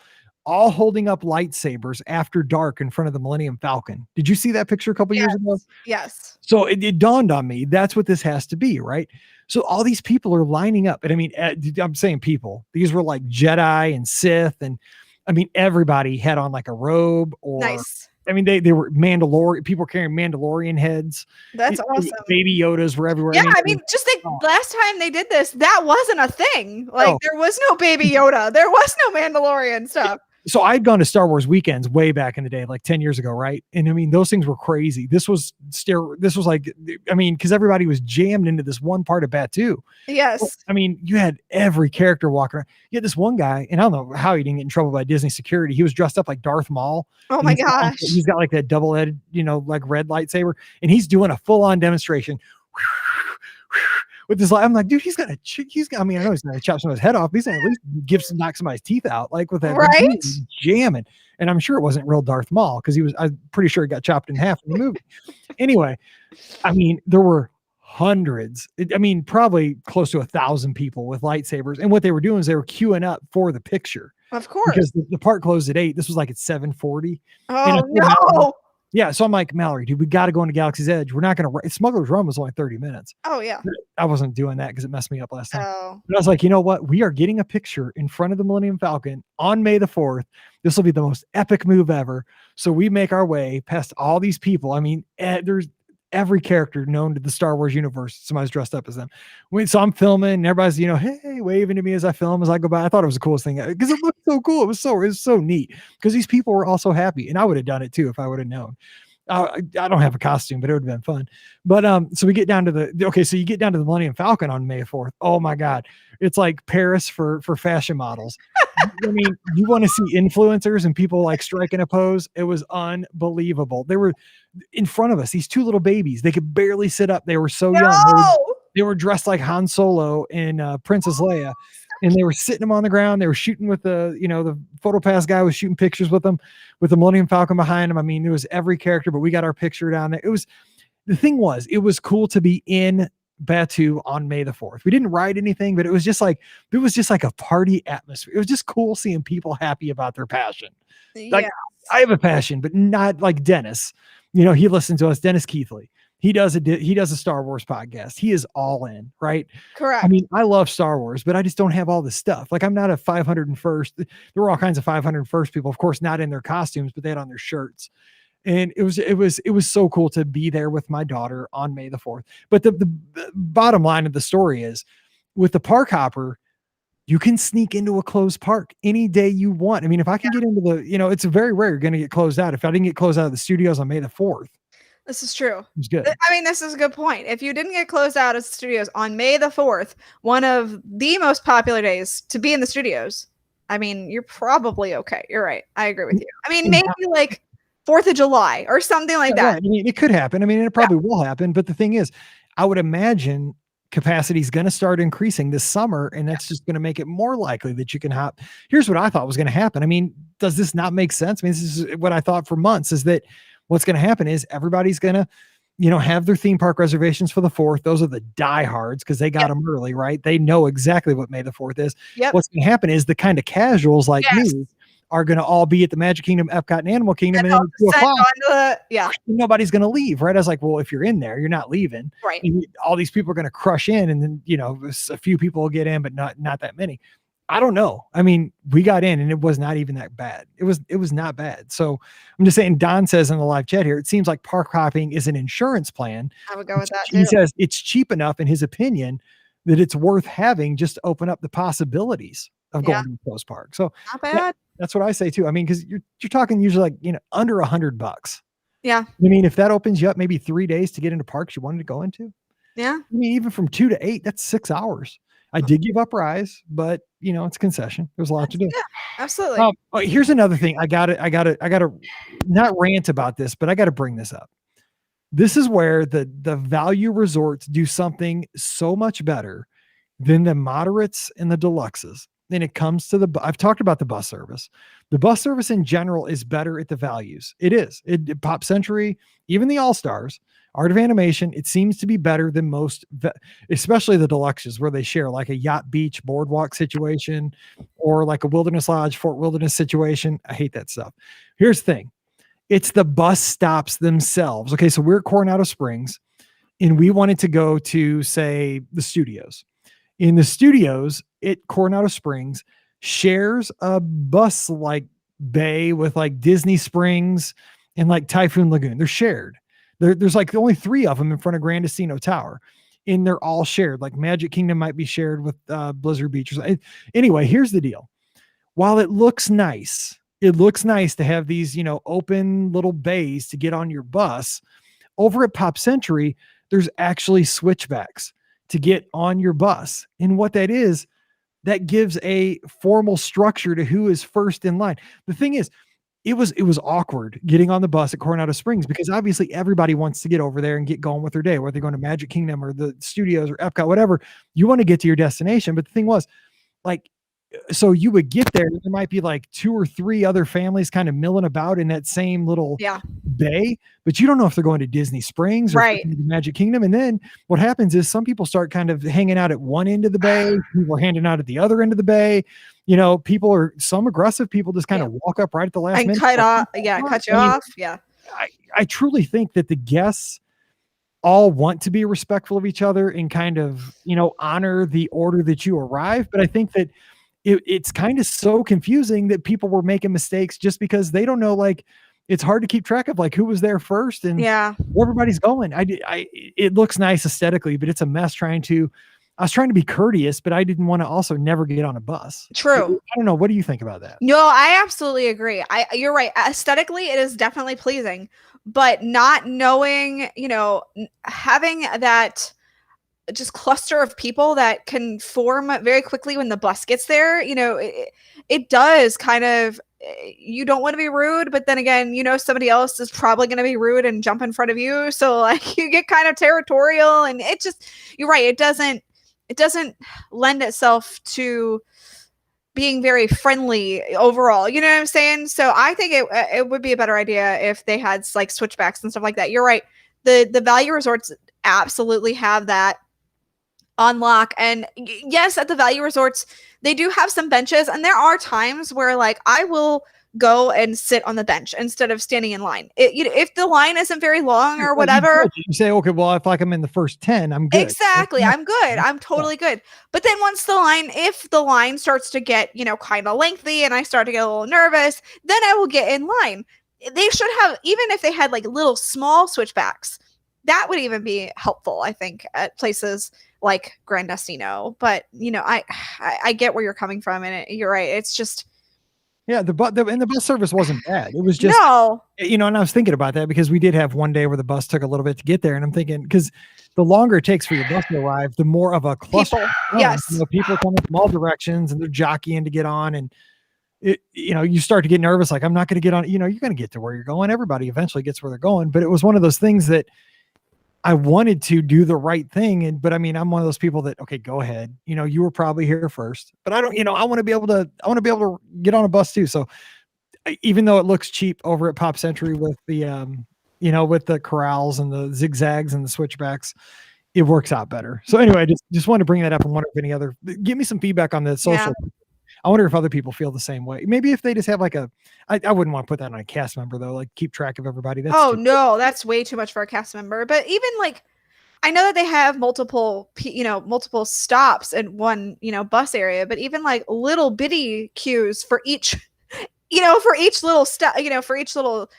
all holding up lightsabers after dark in front of the Millennium Falcon. Did you see that picture a couple years ago? Yes. So it dawned on me, that's what this has to be, right? So all these people are lining up. And I mean, I'm saying people, these were like Jedi and Sith. And I mean, everybody had on like a robe or, Nice. I mean, they were Mandalorian, people carrying Mandalorian heads. That's awesome. Baby Yodas were everywhere. Yeah, I mean, just think last time they did this, that wasn't a thing. Like there was no Baby Yoda. There was no Mandalorian stuff. So I'd gone to Star Wars weekends way back in the day, like 10 years ago, right? And I mean, those things were crazy. This was like, I mean, because everybody was jammed into this one part of Batuu. Yes. Well, I mean, you had every character walking around. You had this one guy, and I don't know how he didn't get in trouble by Disney security. He was dressed up like Darth Maul. Oh my gosh. He's got like that double-edged, like red lightsaber, and he's doing a full-on demonstration. With this, I'm like, dude, I mean, I know he's gonna chop someone's head off, but he's gonna at least knock somebody's teeth out, like with that right jamming. And I'm sure it wasn't real Darth Maul because I'm pretty sure he got chopped in half in the movie. Anyway, I mean, there were hundreds. I mean, probably close to 1,000 people with lightsabers, and what they were doing is they were queuing up for the picture. Of course, because the park closed at 8. This was like at 7:40. Oh no. Yeah, so I'm like, Mallory, dude, we got to go into Galaxy's Edge. We're not going to. Smuggler's Run was only 30 minutes. Oh, yeah. I wasn't doing that because it messed me up last time. Oh. But I was like, you know what? We are getting a picture in front of the Millennium Falcon on May the 4th. This will be the most epic move ever. So we make our way past all these people. I mean, there's every character known to the Star Wars universe. Somebody's dressed up as them. So I'm filming, and everybody's, hey, waving to me as I film, as I go by. I thought it was the coolest thing because it looked so cool. It was so neat because these people were also happy, and I would have done it too if I would have known. I don't have a costume, but it would have been fun. But so we get down to so you get down to the Millennium Falcon on May 4th. Oh my God. It's like Paris for fashion models. I mean, you want to see influencers and people like striking a pose. It was unbelievable. They were in front of us, these two little babies. They could barely sit up. They were so young. They were dressed like Han Solo and Princess Leia. And they were sitting them on the ground. They were shooting with the PhotoPass guy was shooting pictures with them, with the Millennium Falcon behind them. I mean, it was every character, but we got our picture down there. It was cool to be in Batuu on May the 4th. We didn't ride anything, but it was just like a party atmosphere. It was just cool seeing people happy about their passion. Yeah. Like, I have a passion, but not like Dennis. He listens to us, Dennis Keithley. He does a Star Wars podcast. He is all in, right? Correct. I mean, I love Star Wars, but I just don't have all this stuff. Like, I'm not a 501st. There were all kinds of 501st people, of course, not in their costumes, but they had on their shirts. And it was so cool to be there with my daughter on May the 4th. But the bottom line of the story is, with the park hopper, you can sneak into a closed park any day you want. I mean, if I can get into it's very rare you're going to get closed out. If I didn't get closed out of the studios on May the 4th. This is true. It's good. I mean, this is a good point. If you didn't get closed out of studios on May the 4th, one of the most popular days to be in the studios, I mean, you're probably okay. You're right. I agree with you. I mean, maybe like 4th of July or something like that. I mean, it could happen. I mean, it probably will happen. But the thing is, I would imagine capacity is going to start increasing this summer, and that's just going to make it more likely that you can hop. Here's what I thought was going to happen. I mean, does this not make sense? I mean, this is what I thought for months, is that what's going to happen is everybody's going to, have their theme park reservations for the 4th. Those are the diehards because they got them early, right? They know exactly what May the 4th is. Yep. What's going to happen is the kind of casuals like me are going to all be at the Magic Kingdom, Epcot, and Animal Kingdom, and then at 2 o'clock, nobody's going to leave, right? I was like, well, if you're in there, you're not leaving. Right. And all these people are going to crush in, and then, a few people will get in, but not that many. I don't know. I mean, we got in and it was not even that bad. It was not bad. So I'm just saying, Don says in the live chat here, it seems like park hopping is an insurance plan. I would go with that too. He says it's cheap enough in his opinion that it's worth having just to open up the possibilities of going to a closed park. So not bad. That's what I say too. I mean, because you're talking usually like, under $100. Yeah. I mean, if that opens you up maybe 3 days to get into parks you wanted to go into. Yeah. I mean, even from 2 to 8, that's 6 hours. I did give up Rise, but it's a concession. There's a lot to do. Yeah, absolutely. Here's another thing. I gotta not rant about this, but I gotta bring this up. This is where the value resorts do something so much better than the moderates and the deluxes. Then it comes to I've talked about the bus service. The bus service in general is better at the values. It is. Pop Century, even the All-Stars Art of Animation, it seems to be better than most, especially the deluxes where they share like a yacht beach boardwalk situation or like a Wilderness Lodge, Fort Wilderness situation. I hate that stuff. Here's the thing. It's the bus stops themselves. Okay, so we're at Coronado Springs and we wanted to go to, say, the studios. In the studios at Coronado Springs shares a bus like bay with like Disney Springs and like Typhoon Lagoon. They're shared. There's like only 3 of them in front of Grandestino Tower, and they're all shared. Like Magic Kingdom might be shared with Blizzard Beach or something. Anyway, here's the deal. While it looks nice to have these, you know, open little bays to get on your bus. Over at Pop Century, there's actually switchbacks to get on your bus. And what that is, that gives a formal structure to who is first in line. The thing is, it was awkward getting on the bus at Coronado Springs because obviously everybody wants to get over there and get going with their day, whether they're going to Magic Kingdom or the studios or Epcot, whatever. You want to get to your destination. But the thing was, like, so you would get there, there might be like 2 or 3 other families kind of milling about in that same little bay, but you don't know if they're going to Disney Springs or right. Magic Kingdom. And then what happens is some people start kind of hanging out at one end of the bay, people are handing out at the other end of the bay. You know, some aggressive people just kind of walk up right at the last minute. Cut you off. Yeah. I truly think that the guests all want to be respectful of each other and kind of, you know, honor the order that you arrive. But I think that it's kind of so confusing that people were making mistakes just because they don't know, like, it's hard to keep track of like who was there first and where everybody's going. It looks nice aesthetically, but it's a mess I was trying to be courteous, but I didn't want to also never get on a bus. True. I don't know. What do you think about that? No, I absolutely agree. You're right. Aesthetically, it is definitely pleasing, but not knowing, you know, having that just cluster of people that can form very quickly when the bus gets there, you know, it does kind of, you don't want to be rude, but then again, you know, somebody else is probably going to be rude and jump in front of you. So like you get kind of territorial and it just, you're right. It doesn't lend itself to being very friendly overall. You know what I'm saying? So I think it would be a better idea if they had like switchbacks and stuff like that. You're right. The value resorts absolutely have that on lock. And yes, at the value resorts, they do have some benches. And there are times where like I will go and sit on the bench instead of standing in line. If the line isn't very long or whatever. You say, okay, well, if like I'm in the first 10, I'm good. Exactly. I'm good. I'm totally good. But then once if the line starts to get, you know, kind of lengthy and I start to get a little nervous, then I will get in line. They should have, even if they had like little small switchbacks, that would even be helpful, I think, at places like Grandestino. But, you know, I get where you're coming from, and you're right. It's just, yeah, the bus service wasn't bad. It was just, you know, and I was thinking about that because we did have one day where the bus took a little bit to get there. And I'm thinking, because the longer it takes for your bus to arrive, the more of a cluster. Yes. You know, people coming from all directions and they're jockeying to get on. And, you know, you start to get nervous. Like, I'm not going to get on, you know, you're going to get to where you're going. Everybody eventually gets where they're going. But it was one of those things that I wanted to do the right thing. But I mean, I'm one of those people that, okay, go ahead. You know, you were probably here first, but I don't, you know, I want to be able to get on a bus too. So even though it looks cheap over at Pop Century with the, you know, with the corrals and the zigzags and the switchbacks, it works out better. So anyway, I just wanted to bring that up and wonder if any other, give me some feedback on the social. Yeah. I wonder if other people feel the same way. Maybe if they just have like I wouldn't want to put that on a cast member though, like keep track of everybody. No, that's way too much for a cast member. But even like, I know that they have multiple stops in one, you know, bus area, but even like little bitty queues for each, you know, for each little stop, you know, for each little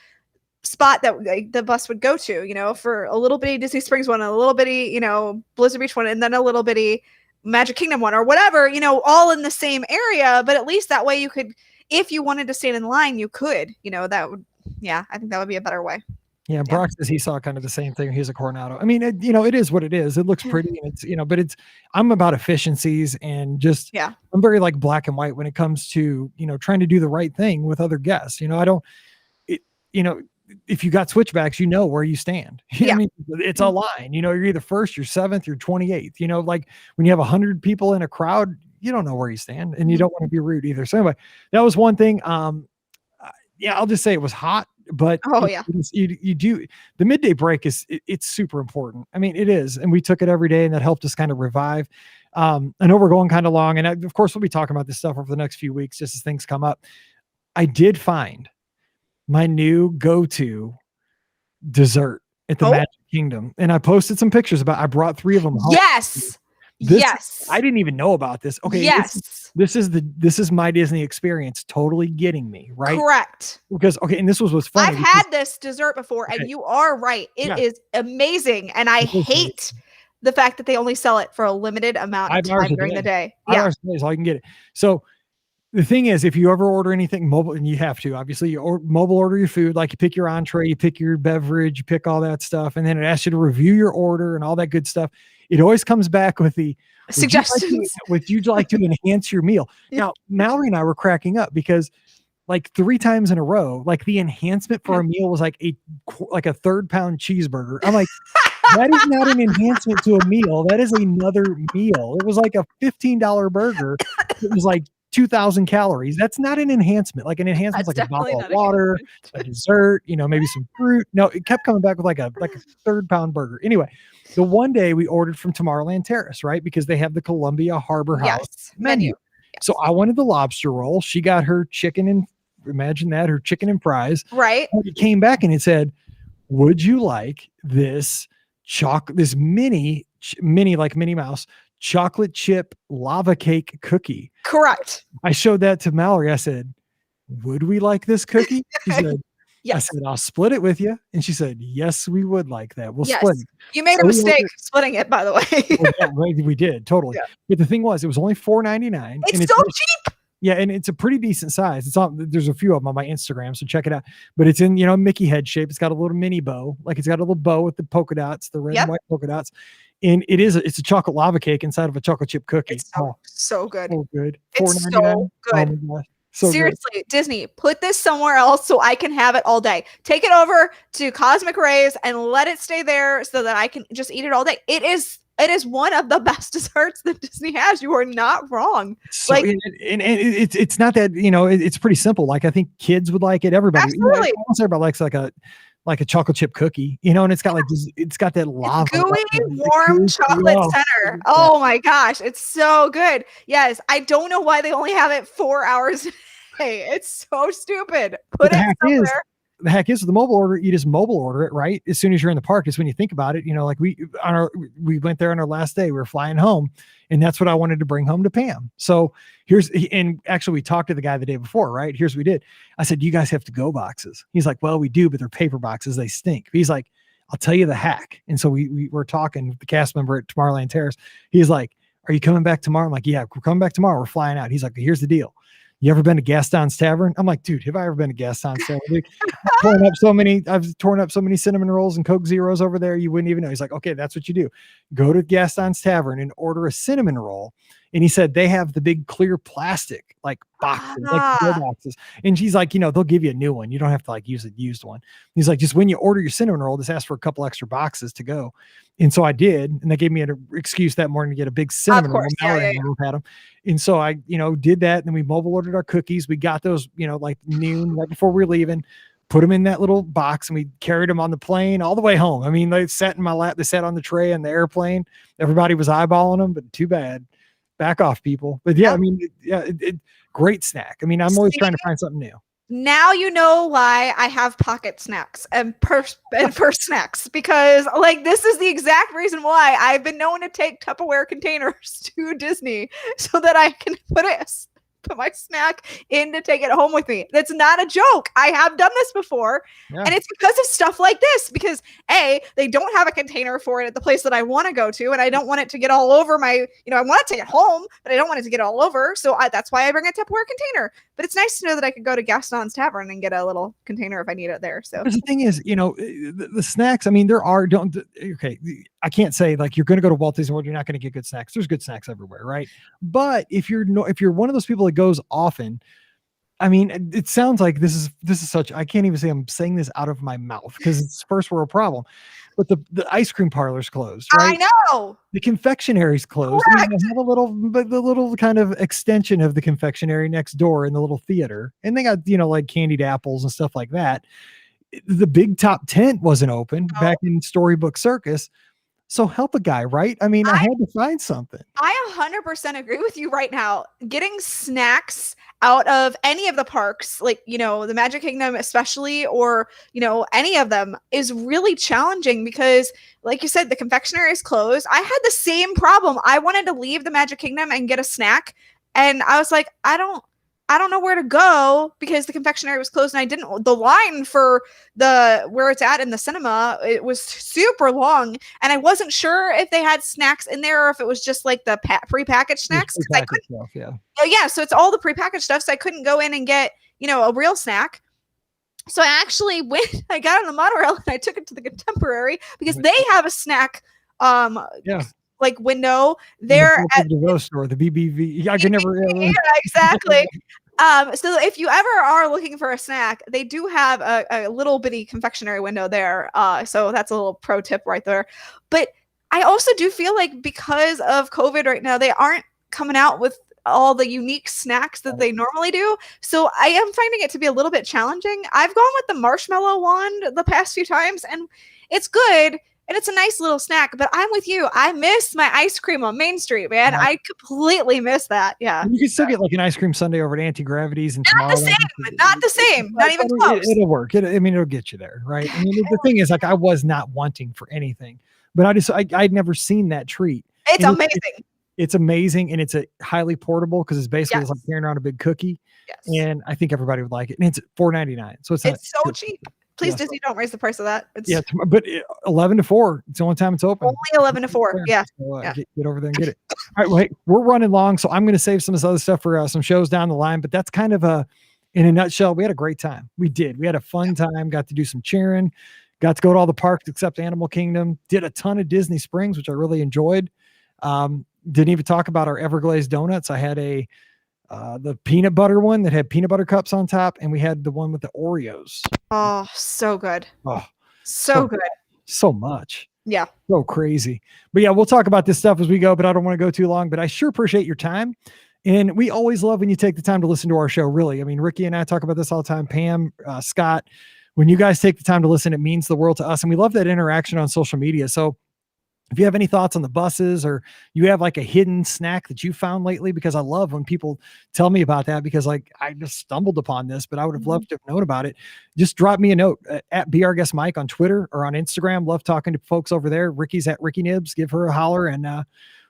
spot that like, the bus would go to, you know, for a little bitty Disney Springs one, a little bitty, you know, Blizzard Beach one, and then a little bitty Magic Kingdom one or whatever, you know, all in the same area. But at least that way you could, if you wanted to stand in line, you could, you know, that would, I think that would be a better way. Yeah. Brock says he saw kind of the same thing. He's a Coronado. I mean, you know, it is what it is. It looks pretty and it's, you know, but I'm about efficiencies and just, I'm very like black and white when it comes to, you know, trying to do the right thing with other guests. You know, you know, if you got switchbacks, you know where you stand. I mean, it's a line, you know, you're either first, you're seventh, you're 28th, you know, like when you have 100 people in a crowd, you don't know where you stand and you don't want to be rude either. So anyway, that was one thing. I'll just say it was hot But Oh yeah. you do the midday break it's super important. I mean, it is, and we took it every day, and that helped us kind of revive. I know we're going kind of long, and of course we'll be talking about this stuff over the next few weeks just as things come up. I did find my new go-to dessert at the Magic Kingdom, and I posted some pictures about. I brought 3 of them home. Yes. I didn't even know about this. Okay. Yes. This is my Disney experience totally getting me, right? Correct. Because, and this was what's funny. I've had this dessert before, and you are right. It is amazing. And I hate the fact that they only sell it for a limited amount of time during the day. 5 hours a day is all you can get it. So the thing is, if you ever order anything mobile, and you have to, obviously, you mobile order your food, like you pick your entree, you pick your beverage, you pick all that stuff, and then it asks you to review your order and all that good stuff. It always comes back with the suggestions. Would you like to enhance your meal? Now, Mallory and I were cracking up because like 3 times in a row, like the enhancement for a meal was like a 1/3 pound cheeseburger. I'm like, that is not an enhancement to a meal. That is another meal. It was like a $15 burger. It was like 2,000 calories. That's not an enhancement. Like an enhancement, like a bottle of water, a dessert, maybe some fruit. No, it kept coming back with like a 1/3 pound burger. Anyway, the one day we ordered from Tomorrowland Terrace, right? Because they have the Columbia Harbor House menu. Yes. So I wanted the lobster roll. She got her chicken and her chicken and fries. Right. And it came back and it said, would you like this mini like Minnie Mouse chocolate chip lava cake cookie? Correct. I showed that to Mallory. I said, would we like this cookie? She said, yes. I said, I'll split it with you. And she said, yes, we would like that. We'll split it. You made a mistake splitting it, by the way. We did, totally. Yeah. But the thing was, it was only $4.99. It's so cheap. Yeah, and it's a pretty decent size. There's a few of them on my Instagram, so check it out. But it's in, Mickey head shape. It's got a little mini bow. Like it's got a little bow with the polka dots, the red and white polka dots. And it's a chocolate lava cake inside of a chocolate chip cookie. It's so good. So good. It's so good. Oh, so seriously, good. Disney, put this somewhere else so I can have it all day. Take it over to Cosmic Rays and let it stay there so that I can just eat it all day. It is one of the best desserts that Disney has. You are not wrong. So, and it's not that, it's pretty simple. Like I think kids would like it. Everybody. Absolutely. Almost everybody likes like a chocolate chip cookie, and it's got it's got that lava. Gooey, warm chocolate center. Oh my gosh. It's so good. Yes. I don't know why they only have it 4 hours a day. It's so stupid. Put it somewhere. The heck is with the mobile order, you just mobile order it, right? As soon as you're in the park, is when you think about it, like we went there on our last day, we were flying home, and that's what I wanted to bring home to Pam. So and actually we talked to the guy the day before, right? Here's what we did. I said, you guys have to-go boxes. He's like, well, we do, but they're paper boxes. They stink. He's like, I'll tell you the hack. And so we were talking with the cast member at Tomorrowland Terrace. He's like, are you coming back tomorrow? I'm like, yeah, we're coming back tomorrow. We're flying out. He's like, here's the deal. You ever been to Gaston's Tavern? I'm like, dude, have I ever been to Gaston's Tavern? I've torn up so many cinnamon rolls and Coke Zeros over there, you wouldn't even know. He's like, okay, that's what you do. Go to Gaston's Tavern and order a cinnamon roll. And he said they have the big clear plastic like boxes, like boxes. And she's like, they'll give you a new one. You don't have to use a used one. He's like, just when you order your cinnamon roll, just ask for a couple extra boxes to go. And so I did, and they gave me an excuse that morning to get a big cinnamon roll. Yeah. Had them. And so I, did that. And then we mobile ordered our cookies. We got those, like noon right before we were leaving, put them in that little box, and we carried them on the plane all the way home. I mean, they sat in my lap. They sat on the tray in the airplane. Everybody was eyeballing them, but too bad. Back off, people. But yeah, I mean, great snack. I mean, I'm always trying to find something new. Now you know why I have pocket snacks and purse snacks, because this is the exact reason why I've been known to take Tupperware containers to Disney so that I can put my snack in to take it home with me. That's not a joke. I have done this before. Yeah. And it's because of stuff like this, because they don't have a container for it at the place that I want to go to. And I don't want it to get all over I want to take it home, but I don't want it to get all over. So that's why I bring a Tupperware container. But it's nice to know that I could go to Gaston's Tavern and get a little container if I need it there. So the thing is, the snacks, I mean, I can't say you're going to go to Walt Disney World, you're not going to get good snacks. There's good snacks everywhere, right? But if you're one of those people that goes often, I mean, it sounds like this is such, I can't even say I'm saying this out of my mouth because it's first world problem. But the ice cream parlor's closed, right? I know. The confectionary's closed. I mean, they have the little kind of extension of the confectionery next door in the little theater. And they got, like candied apples and stuff like that. the big top tent wasn't open No. back in Storybook Circus. So help a guy, right? I mean, I had to find something. I 100% agree with you right now. Getting snacks out of any of the parks, like, the Magic Kingdom especially, or, any of them is really challenging because, like you said, the confectionery is closed. I had the same problem. I wanted to leave the Magic Kingdom and get a snack, and I was like, I don't know where to go because the confectionery was closed, and the line for where it's at in the cinema, it was super long, and I wasn't sure if they had snacks in there or if it was just like the prepackaged snacks. Oh yeah, so it's all the prepackaged stuff, so I couldn't go in and get, a real snack. So I actually I got on the monorail and I took it to the Contemporary because they have a snack like window there at the store, the BBV. I can never. Yeah, exactly. So if you ever are looking for a snack, they do have a little bitty confectionery window there. So that's a little pro tip right there. But I also do feel like because of COVID right now, they aren't coming out with all the unique snacks that they normally do. So I am finding it to be a little bit challenging. I've gone with the marshmallow one the past few times, and it's good. And it's a nice little snack, but I'm with you. I miss my ice cream on Main Street, man. I completely miss that. Yeah. You can still get like an ice cream sundae over at Anti-Gravity's and not the same. Not even close. It'll work. It'll get you there, right? I mean, the thing is, like, I was not wanting for anything, but I'd never seen that treat. It's amazing. It's amazing, and it's a highly portable because it's basically like carrying around a big cookie. Yes. And I think everybody would like it. And it's $4.99, so it's so cheap. Please, Disney, don't raise the price of that. But 11 to 4. It's the only time it's open. Only 11 to 4. Yeah. So, get over there and get it. All right, wait, we're running long, so I'm going to save some of this other stuff for some shows down the line. But that's kind of in a nutshell. We had a great time. We did. We had a fun time. Got to do some cheering. Got to go to all the parks except Animal Kingdom. Did a ton of Disney Springs, which I really enjoyed. Didn't even talk about our Everglazed donuts. I had the peanut butter one that had peanut butter cups on top, and we had the one with the Oreos. Oh, so good. Oh, so good. So much. Yeah. So crazy. But yeah, we'll talk about this stuff as we go, but I don't want to go too long, but I sure appreciate your time. And we always love when you take the time to listen to our show, really. I mean, Ricky and I talk about this all the time. Pam, Scott, when you guys take the time to listen, it means the world to us. And we love that interaction on social media. So if you have any thoughts on the buses, or you have like a hidden snack that you found lately, because I love when people tell me about that, because like I just stumbled upon this, but I would have loved to have known about it. Just drop me a note at Be Our Guest Mike on Twitter or on Instagram. Love talking to folks over there. Ricky's at Ricky Nibs. Give her a holler, and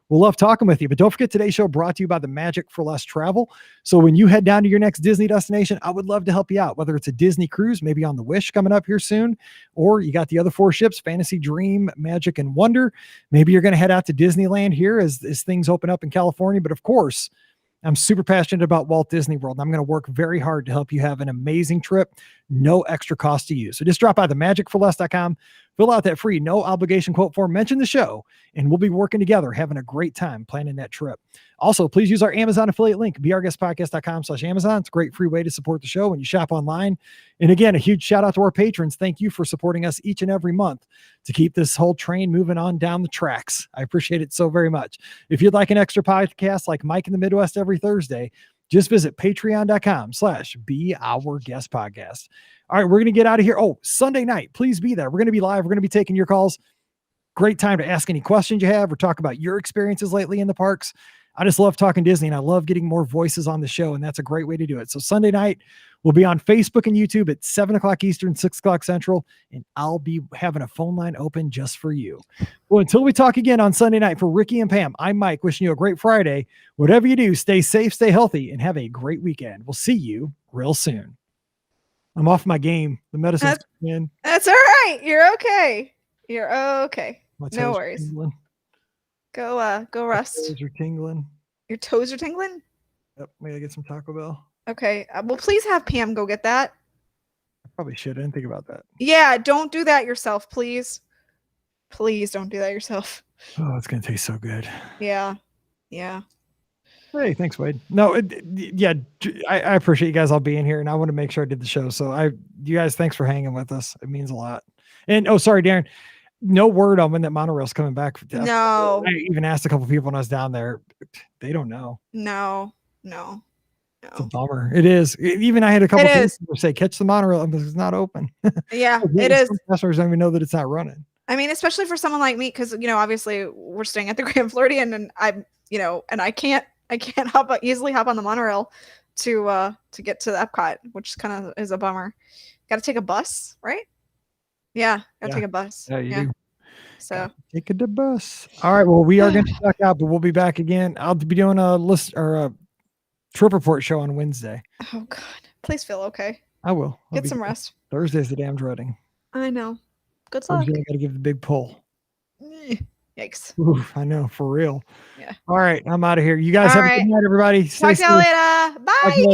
we'll love talking with you. But don't forget, today's show brought to you by the Magic for Less Travel. So when you head down to your next Disney destination, I would love to help you out, whether it's a Disney cruise, maybe on the Wish coming up here soon, or you got the other 4 ships, Fantasy, Dream, Magic, and Wonder. Maybe you're going to head out to Disneyland here as things open up in California. But of course, I'm super passionate about Walt Disney World, and I'm going to work very hard to help you have an amazing trip, no extra cost to you. So just drop by themagicforless.com, fill out that free no obligation quote form, mention the show, and we'll be working together, having a great time planning that trip. Also, please use our Amazon affiliate link, beourguestpodcast.com/Amazon. It's a great free way to support the show when you shop online. And again, a huge shout out to our patrons. Thank you for supporting us each and every month to keep this whole train moving on down the tracks. I appreciate it so very much. If you'd like an extra podcast like Mike in the Midwest every Thursday, just visit patreon.com/beourguestpodcast. All right, we're going to get out of here. Oh, Sunday night, please be there. We're going to be live. We're going to be taking your calls. Great time to ask any questions you have or talk about your experiences lately in the parks. I just love talking Disney, and I love getting more voices on the show, and that's a great way to do it. So Sunday night, we'll be on Facebook and YouTube at 7 o'clock Eastern, 6 o'clock Central, and I'll be having a phone line open just for you. Well, until we talk again on Sunday night, for Ricky and Pam, I'm Mike, wishing you a great Friday. Whatever you do, stay safe, stay healthy, and have a great weekend. We'll see you real soon. I'm off my game. The medicine's in. That's all right. You're okay. You're okay. No worries. Tingling. Go rest. My toes are tingling. Your toes are tingling? Yep. We gotta get some Taco Bell. Okay. Well, please have Pam go get that. I probably should. I didn't think about that. Yeah. Don't do that yourself, please. Please don't do that yourself. Oh, it's gonna taste so good. Yeah. Yeah. Hey, thanks, Wade. No, I appreciate you guys all being here, and I want to make sure I did the show. So you guys, thanks for hanging with us. It means a lot. And sorry, Darren, no word on when that monorail's coming back. No. I even asked a couple people when I was down there. They don't know. No. It's a bummer. It is. Even I had a couple It is. people say, catch the monorail. It's not open. Yeah, Some it is. customers don't even know that it's not running. I mean, especially for someone like me, because obviously we're staying at the Grand Floridian, and I'm, and I can't easily hop on the monorail to get to the Epcot, which kind of is a bummer. Got to take a bus, right? Yeah, gotta take a bus. Yeah, you do. So take the bus. All right. Well, we are going to duck out, but we'll be back again. I'll be doing a list or a trip report show on Wednesday. Oh God, please feel okay. I will. Get some rest. Thursday's the damn dreading. I know. Good luck. Thursday, I got to give the big pull. Yikes. Oof, I know, for real. Yeah. All right. I'm out of here. You guys have a good night, everybody. Talk to y'all later. Bye.